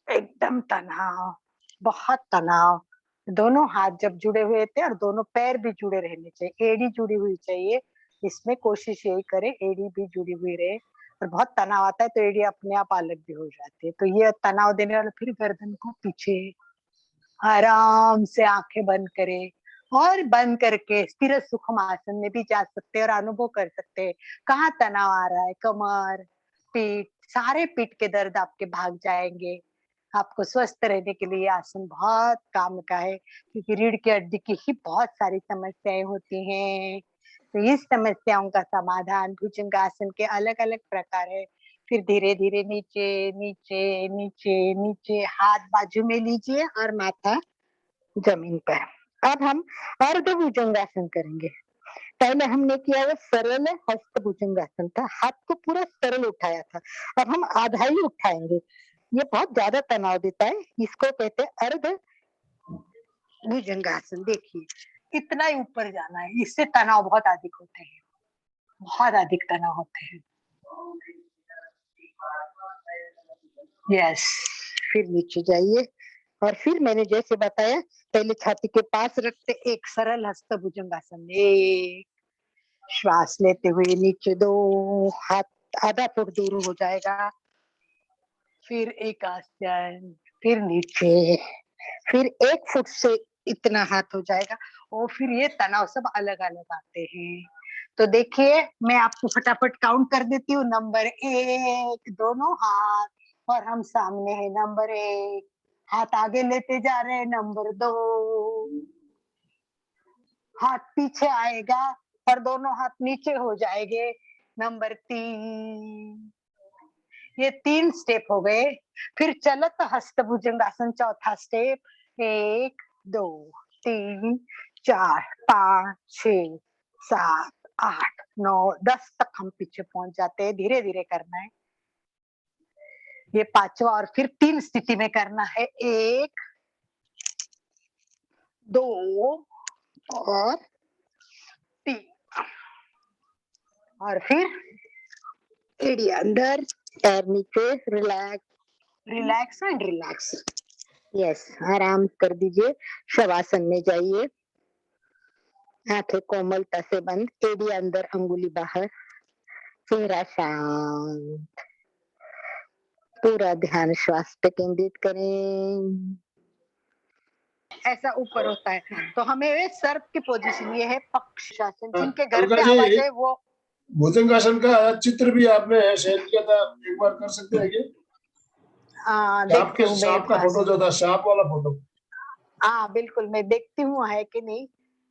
एकदम तनाव, बहुत तनाव। दोनों हाथ जब जुड़े हुए थे और दोनों पैर भी जुड़े रहने चाहिए, एड़ी जुड़ी हुई चाहिए, इसमें कोशिश यही करें एड़ी भी जुड़ी हुई रहे। और बहुत तनाव आता है तो एड़ी अपने आप अलग भी हो जाती है। तो ये तनाव देने वाला, फिर गर्दन को पीछे आराम से आंखें बंद करें, और बंद करके स्थिर सुखम आसन में भी जा सकते हैं और अनुभव कर सकते हैं कहाँ तनाव आ रहा है। कमर, पीठ, सारे पीठ के दर्द आपके भाग जाएंगे। आपको स्वस्थ रहने के लिए आसन बहुत काम का है, क्योंकि रीढ़ की हड्डी की ही बहुत सारी समस्याएं होती हैं। तो इस समस्याओं का समाधान भुजंग आसन के अलग अलग प्रकार है। फिर धीरे धीरे नीचे नीचे नीचे नीचे, हाथ बाजू में लीजिए और माथा जमीन पर। अब हम अर्ध भुजंगासन करेंगे। पहले हमने किया वो सरल हस्त भुजंगासन था, हाथ को पूरा सरल उठाया था। अब हम आधा ही उठाएंगे, ये बहुत ज्यादा तनाव देता है, इसको कहते हैं अर्ध भुजंगासन। देखिए इतना ही ऊपर जाना है, इससे तनाव बहुत अधिक होते हैं, बहुत अधिक तनाव होते हैं। यस, फिर नीचे जाइए, और फिर मैंने जैसे बताया, पहले छाती के पास रखते एक सरल हस्त भुजंगासन, एक श्वास लेते हुए नीचे, दो हाथ आधा फुट दूर हो जाएगा, फिर एक आसन, फिर नीचे, फिर 1 फुट से इतना हाथ हो जाएगा, और फिर ये तनाव सब अलग अलग आते हैं। तो देखिए मैं आपको फटाफट काउंट कर देती हूँ। नंबर 1 दोनों हाथ, और हम सामने है। नंबर 1 हाथ आगे लेते जा रहे हैं। नंबर 2 हाथ पीछे आएगा और दोनों हाथ नीचे हो जाएंगे। नंबर 3, ये 3 स्टेप हो गए। फिर चलत हस्त भुजंगासन चौथा स्टेप, 1 2 3 4 5 6 7 8 9 10 तक हम पीछे पहुंच जाते हैं। धीरे धीरे करना है ये पांचवा, और फिर 3 स्थिति में करना है, 1 2 और 3, और फिर एड़ी अंदर, पैर नीचे, relax relax and relax. Yes, आराम कर दीजिए, शवासन में जाइए, आंखें कोमलता से बंद, एड़ी अंदर अंगुली बाहर, चेहरा शांत, पूरा ध्यान श्वास पे केंद्रित करें। ऐसा ऊपर होता है तो हमें सर्प की पोजीशन ये है पक्षासन, जिनके घर अलका पे जी, आवाज है वो भुजंगासन का चित्र भी आपने शेयर किया था, एक बार कर सकते हैं क्या? देखती हूँ मेरे सांप का पास। फोटो जो था, सांप वाला फोटो। हाँ बिल्कुल, मैं देखती हूँ है कि नहीं।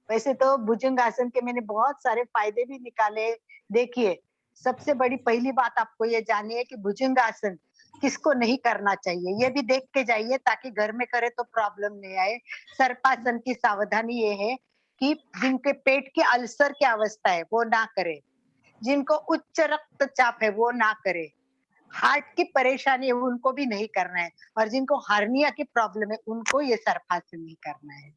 वैसे तो भुजंगासन के मैंने बहुत सारे फायदे भी निकाले। देखिए, सबसे बड़ी पहली बात आपको ये जाननी है कि भुजंगासन किसको नहीं करना चाहिए, ये भी देख के जाइए ताकि घर में करे तो प्रॉब्लम नहीं आए। सर्पासन की सावधानी ये है कि जिनके पेट की अल्सर की अवस्था है वो ना करे, जिनको उच्च रक्तचाप है वो ना करे, हार्ट की परेशानी है उनको भी नहीं करना है, और जिनको हार्निया की प्रॉब्लम है उनको ये सर्पासन नहीं करना है।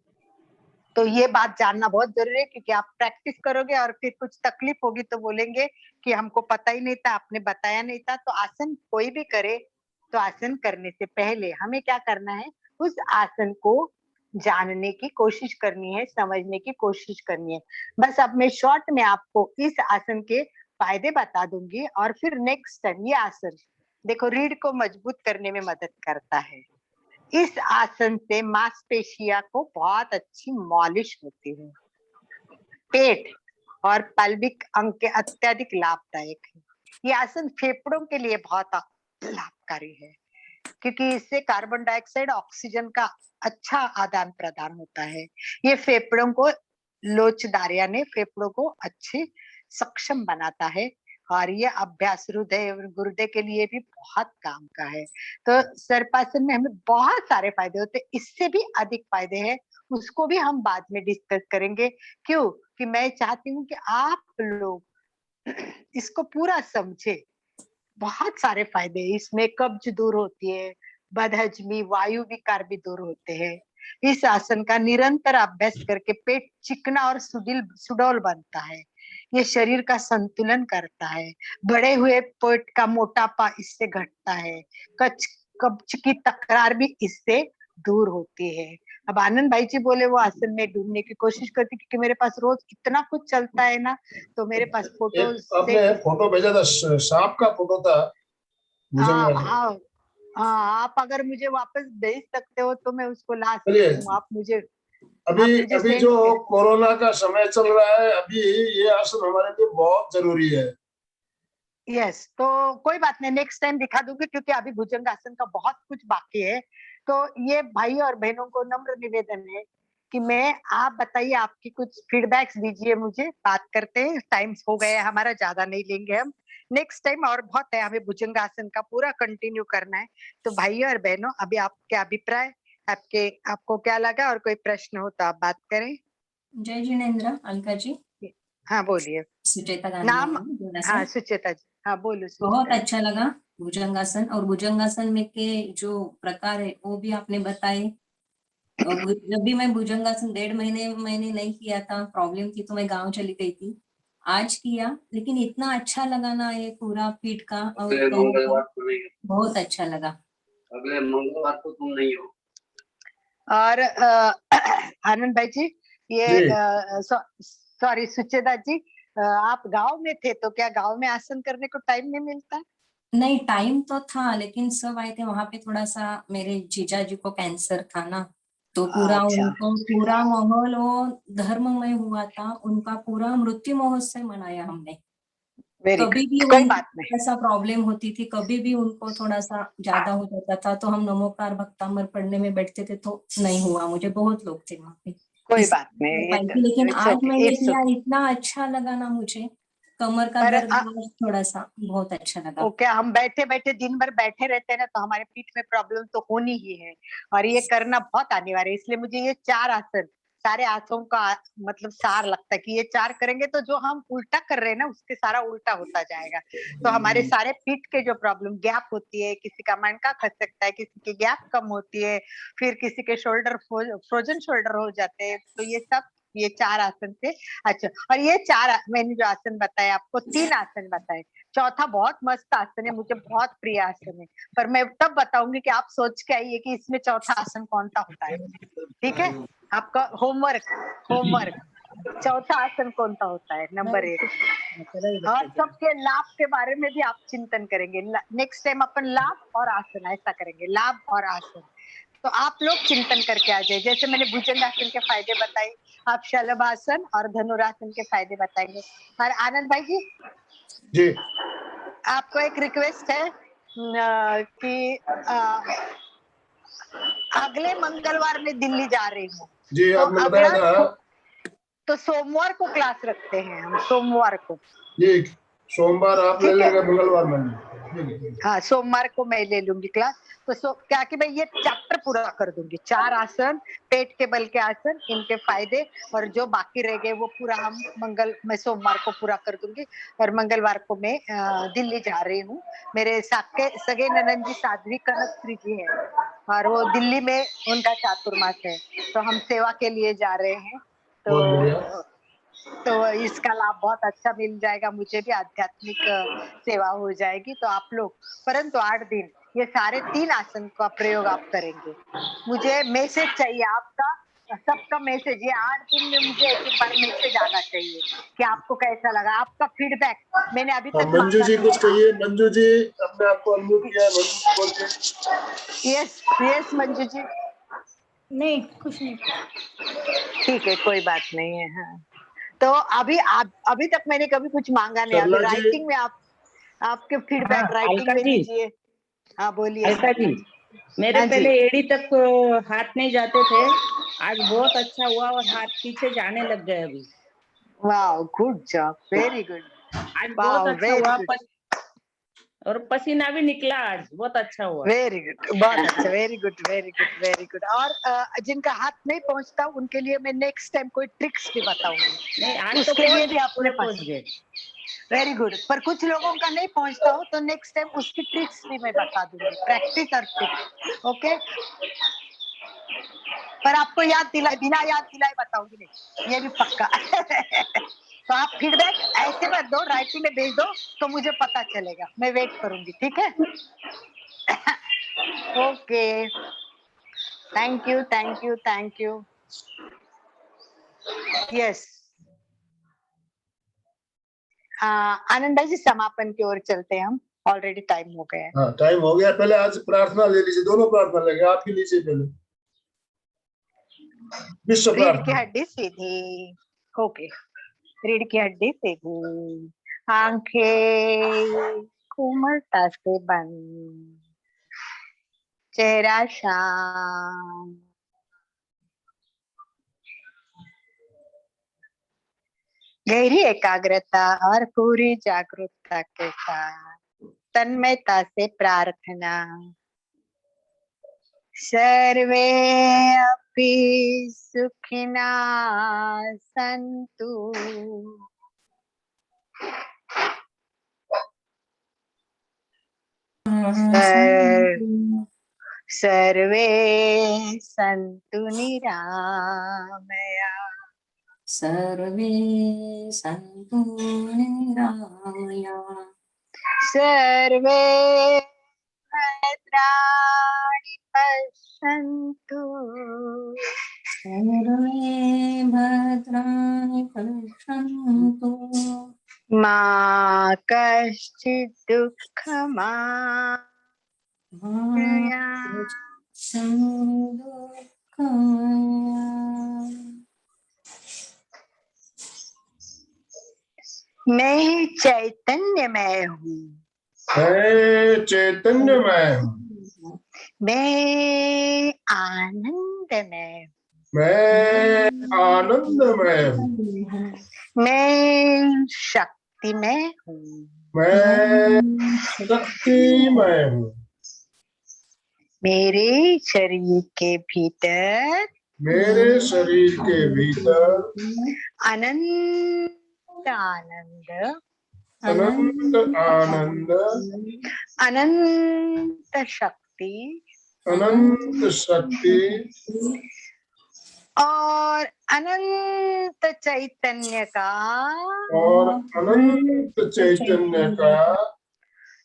तो ये बात जानना बहुत जरूरी है, क्योंकि आप प्रैक्टिस करोगे और फिर कुछ तकलीफ होगी तो बोलेंगे कि हमको पता ही नहीं था, आपने बताया नहीं था। तो आसन कोई भी करे तो आसन करने से पहले हमें क्या करना है, उस आसन को जानने की कोशिश करनी है, समझने की कोशिश करनी है। बस अब मैं शॉर्ट में आपको इस आसन के फायदे बता दूंगी, और फिर नेक्स्ट टाइम ये आसन देखो रीढ़ को मजबूत करने में मदद करता है। इस आसन से मांसपेशियों को बहुत अच्छी मालिश होती है। पेट और पल्विक अंग के अत्यधिक लाभदायक है। ये आसन फेफड़ों के लिए बहुत लाभकारी है, क्योंकि इससे कार्बन डाइऑक्साइड ऑक्सीजन का अच्छा आदान प्रदान होता है। ये फेफड़ों को लोचदार यानी फेफड़ों को अच्छे सक्षम बनाता है, और ये अभ्यास हृदय और गुर्दे के लिए भी बहुत काम का है। तो सर्पासन में हमें बहुत सारे फायदे होते हैं, इससे भी अधिक फायदे हैं, उसको भी हम बाद में डिस्कस करेंगे। क्यों कि मैं चाहती हूँ कि आप लोग इसको पूरा समझे। बहुत सारे फायदे हैं इसमें, कब्ज दूर होती है, बदहजमी, वायु विकार भी दूर होते हैं। इस आसन का निरंतर अभ्यास करके पेट चिकना और सुडौल बनता है। ये शरीर का संतुलन करता है, बढ़े हुए पेट का मोटापा इससे घटता है, कच कब्ज की तकरार भी इससे दूर होती है। अब आनंद भाई जी बोले वो आसन में डूबने की कोशिश करती, क्योंकि मेरे पास रोज इतना कुछ चलता है ना, तो मेरे पास फोटो एक से आपने फोटो भेजा था, सांप का फोटो था हाँ भुजंगासन। हाँ हाँ, आप अगर मुझे वापस भेज सकते हो तो मैं उसको ला चलिए, सकती हूँ। अभी आप मुझे अभी सेंड जो कर। कोरोना का समय चल रहा है, अभी ये आसन हमारे लिए बहुत जरूरी है। यस, तो कोई बात नहीं, नेक्स्ट टाइम दिखा दूंगी, क्योंकि अभी भुजंगासन का बहुत कुछ बाकी है। तो ये भाई और बहनों को नम्र निवेदन है कि मैं आप बताइए, आपकी कुछ फीडबैक्स दीजिए मुझे, बात करते हैं। टाइम हो गया है हमारा, ज्यादा नहीं लेंगे हम नेक्स्ट टाइम, और बहुत है हमें भुजंगासन का पूरा कंटिन्यू करना है। तो भाइयों और बहनों, अभी आपके अभिप्राय, आपको क्या लगा, और कोई प्रश्न हो तो आप बात करें। जय जिनेन्द्र, अलका जी। हाँ बोलिए। सुचेता गांधी है नाम, गोंडा से। हाँ सुचेता जी, हाँ बोलो बहुत सुचेता जी। अच्छा लगा भुजंगासन, और भुजंगासन में के जो प्रकार है वो भी आपने बताए। और जब भी मैं भुजंगासन 1.5 महीने मैंने नहीं किया था, प्रॉब्लम थी तो मैं गांव चली गई थी। आज किया, लेकिन इतना अच्छा लगा ना, ये पूरा पीठ का और अगले कमर का, मंगलवार को नहीं हो। बहुत अच्छा लगा। अगले मंगलवार को तुम नहीं हो। और आनंद भाई जी, ये जी, सॉरी सुचेता जी, आप गांव में थे तो क्या गांव में आसन करने को टाइम नहीं मिलता? नहीं, टाइम तो था, लेकिन सब आए थे वहां पे। थोड़ा सा मेरे जीजा जी को कैंसर था ना, तो पूरा अच्छा, उनको पूरा माहौल वो धर्ममय हुआ था। उनका पूरा मृत्यु महोत्सव मनाया हमने। वेरी कभी भी गुड, कोई उनको बात नहीं, ऐसा प्रॉब्लम होती थी, कभी भी उनको थोड़ा सा ज्यादा हो जाता था, तो हम नमोकार भक्तामर पढ़ने में बैठते थे, तो नहीं हुआ। मुझे बहुत लोग थे वहां पे, कोई बात इसलिए नहीं नहीं, कर ये पाई तो थी। लेकिन इट्स आज ओके, मैंने इट्स किया, ओके। इतना अच्छा लगा ना मुझे। कमर का पर दर्द आज थोड़ा सा बहुत अच्छा लगा। ओके, हम बैठे बैठे दिन भर बैठे रहते हैं ना, तो हमारे पीठ में प्रॉब्लम तो होनी ही है, और ये करना बहुत अनिवार्य है। इसलिए मुझे ये 4 आसन, सारे आसनों का मतलब सार लगता है कि ये 4 करेंगे तो जो हम उल्टा कर रहे हैं ना उसके सारा उल्टा होता जाएगा। तो हमारे सारे पीठ के जो प्रॉब्लम, गैप होती है, किसी का मणका खसकता है, किसी की गैप कम होती है, फिर किसी के शोल्डर फ्रोजन शोल्डर हो जाते हैं, तो ये सब ये 4 आसन थे। अच्छा, और ये 4 मैंने जो आसन बताए आपको, 3 आसन बताए, चौथा बहुत मस्त आसन है, मुझे बहुत प्रिय आसन है, पर मैं तब बताऊंगी कि आप सोच के आइए कि इसमें चौथा आसन कौन सा होता है। ठीक है, आपका होमवर्क चौथा आसन कौन सा होता है, नंबर 1। और सबके लाभ के बारे में भी आप चिंतन करेंगे। नेक्स्ट टाइम अपन लाभ और आसन ऐसा करेंगे, लाभ और आसन। तो आप लोग चिंतन करके आ जाए। जैसे मैंने भुजंगासन के फायदे बताए, आप शलभासन और धनुरासन के फायदे बताएंगे। और आनंद भाई जी, आपको एक रिक्वेस्ट है कि अगले मंगलवार में दिल्ली जा रही हूँ, जी, तो आपने बताया था। तो सोमवार को क्लास रखते हैं हम, सोमवार को। जी, सोमवार आप ले ठीक है। लेंगे, मंगलवार मैं। हाँ, सोमवार को मैं ले लूंगी क्लास। तो क्या कि मैं ये चैप्टर पूरा कर दूंगी, 4 आसन, पेट के बल के आसन, इनके फायदे, और जो बाकी रह गए वो पूरा मैं सोमवार को पूरा कर दूंगी। और मंगलवार को मैं दिल्ली जा रही हूँ। मेरे सगे ननद जी साध्वी कनकश्री जी है, और वो दिल्ली में उनका चातुर्मास है, तो हम सेवा के लिए जा रहे हैं। बहुत बढ़िया। तो इसका लाभ बहुत अच्छा मिल जाएगा, मुझे भी आध्यात्मिक सेवा हो जाएगी। तो आप लोग परंतु 8 दिन ये सारे 3 आसन का प्रयोग आप करेंगे। मुझे मैसेज चाहिए आपका, सबका मैसेज। ये 8 दिन में मुझे एक बार मैसेज आना चाहिए कि आपको कैसा लगा, आपका फीडबैक मैंने अभी तक मंजू मांगा जी नहीं कुछ है। कहिए। मंजू जी, अपने आप को अनम्यूट किया है, मंजू जी बोलिए। यस मंजू जी। नहीं, कुछ नहीं। ठीक है, कोई बात नहीं है। हाँ, तो अभी तक मैंने कभी कुछ मांगा नहीं। अभी सरला जी। राइटिंग में आपके फीडबैक राइटिंग अलका में जी, दीजिए। हाँ बोलिए। अलका जी, मेरे हाँ जी। पहले एड़ी तक हाथ नहीं जाते थे, आज बहुत अच्छा हुआ और हाथ पीछे जाने लग गए अभी। वाह, गुड जॉब, वेरी गुड। आज वाह, बहुत अच्छा वेरी हुआ, गुड, और पसीना भी निकला, आज बहुत अच्छा हुआ। वेरी गुड, बहुत अच्छा, very good, very good, very good. और जिनका हाथ नहीं पहुंचता उनके लिए मैं नेक्स्ट टाइम कोई ट्रिक्स भी बताऊंगी, नहीं, आज तो उसके लिए भी पूरे अपने पास। पहुंच गए। Very good. पर कुछ लोगों का नहीं पहुंचता हो तो नेक्स्ट टाइम उसकी ट्रिक्स भी मैं बता दूंगी, प्रैक्टिस और ट्रिक्स। ओके, पर आपको बिना याद दिलाए बताऊंगी नहीं, ये भी पक्का। तो आप फीडबैक ऐसे मत दो, राइटिंग में भेज दो तो मुझे पता चलेगा, मैं वेट करूंगी। ठीक है। Okay, thank you, thank you, thank you. Yes, Anand भाई जी समापन की ओर चलते हैं हम, ऑलरेडी टाइम हो गया है। हाँ, टाइम हो गया। पहले आज प्रार्थना ले लीजिए, दोनों प्रार्थना लेंगे, आप ही लीजिए पहले विश्व रीढ़ की प्रार्थना। हड्डी सीधी। ओके, रीढ़ की हड्डी सीधी, आंखें कोमलता से बंद, चेहरा शांत, गहरी एकाग्रता और पूरी जागरूकता के साथ तन्मयता से प्रार्थना। सर्वे अपि सुखिना सन्तु। सर्वे सन्तु निरामया। सर्वे सन्तु निरामया। सर्वे भद्राणि पश्यन्तु। सर्वे भद्राणि पश्यन्तु। मा कश्चित् दुःखमाप्नुयात्। मैं चैतन्यमय हूँ, मैं चैतन्यमय हूँ, मैं आनंदमय हूँ, मैं आनंदमय हूँ, मैं शक्तिमय हूँ, मैं शक्तिमय हूँ। मेरे शरीर के भीतर मेरे शरीर के भीतर अनंत आनंद, अनंत आनंद, अनंत शक्ति अनंत शक्ति और अनंत चैतन्य का और अनंत चैतन्य का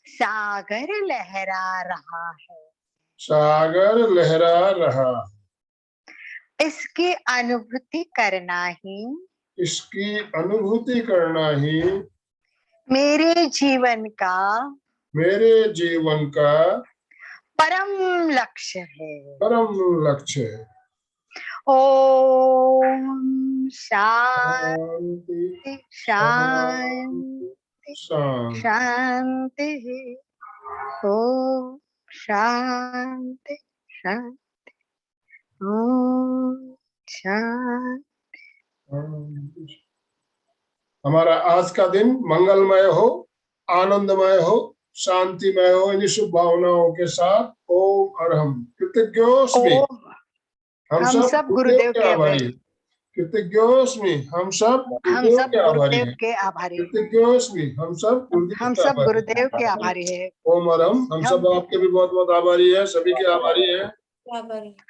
सागर लहरा रहा है। सागर लहरा रहा, इसकी अनुभूति करना ही इसकी अनुभूति करना ही मेरे जीवन का मेरे जीवन का परम लक्ष्य है। परम लक्ष्य है। ओम शांति शांति शांति शांति। शांति। ओम शांति शांति। ओम शांति। हमारा आज का दिन मंगलमय हो, आनंदमय हो, शांतिमय हो। इन शुभ भावनाओं के साथ ओम अरहम। कृतज्ञोस्मि, ओम हम सब गुरुदेव के आभारी हैं। कृतज्ञोस्मि, हम सब गुरुदेव के आभारी हैं। के आभारी। कृतज्ञोस्मि, हम सब हम सब गुरुदेव के आभारी है। ओम अरहम। हम सब आपके भी बहुत बहुत आभारी है, सभी के आभारी है।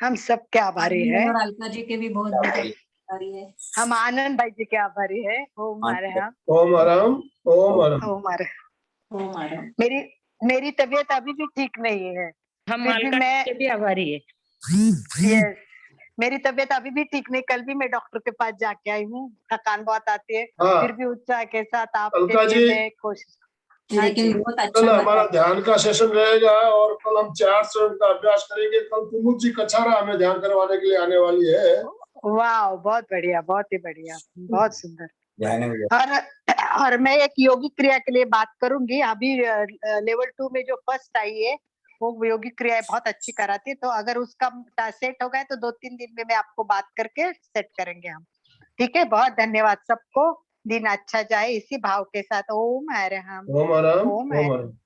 हम सब के आभारी है। और अलका जी के भी बहुत बहुत आभारी है। हम आनंद भाई जी के आभारी है। ओम अरहम। ओम अरहम। ओम अरहम। ओम अरहम। ओम अरहम। मेरी तबीयत अभी भी ठीक नहीं है। हम फिर भी अलका मैं के भी आभारी है। यस, मेरी तबीयत अभी भी ठीक नहीं। कल भी मैं डॉक्टर के पास जाके आई हूँ। थकान बहुत आती है, हाँ। फिर भी उत्साह के साथ आपके अलका लिए जी, मैं कोशिश। हाँ लेकिन जी। बहुत कल अच्छा हमारा बताया। ध्यान का सेशन रहेगा और कल हम 4 चरण का अभ्यास करेंगे। कल कुमुद जी कछारा हमें ध्यान करवाने के लिए आने वाली है। वाह, बहुत बढ़िया, बहुत ही बढ़िया, बहुत सुंदर। और मैं एक योगिक क्रिया के लिए बात करूंगी। अभी लेवल 2 में जो फर्स्ट आई है वो योगिक क्रिया बहुत अच्छी कराती है। तो अगर उसका सेट हो गया तो 2-3 दिन में मैं आपको बात करके सेट करेंगे हम। ठीक है, बहुत धन्यवाद सबको। दिन अच्छा जाए इसी भाव के साथ। ओम अरहम। ओम अरहम। ओम ओम अरहम।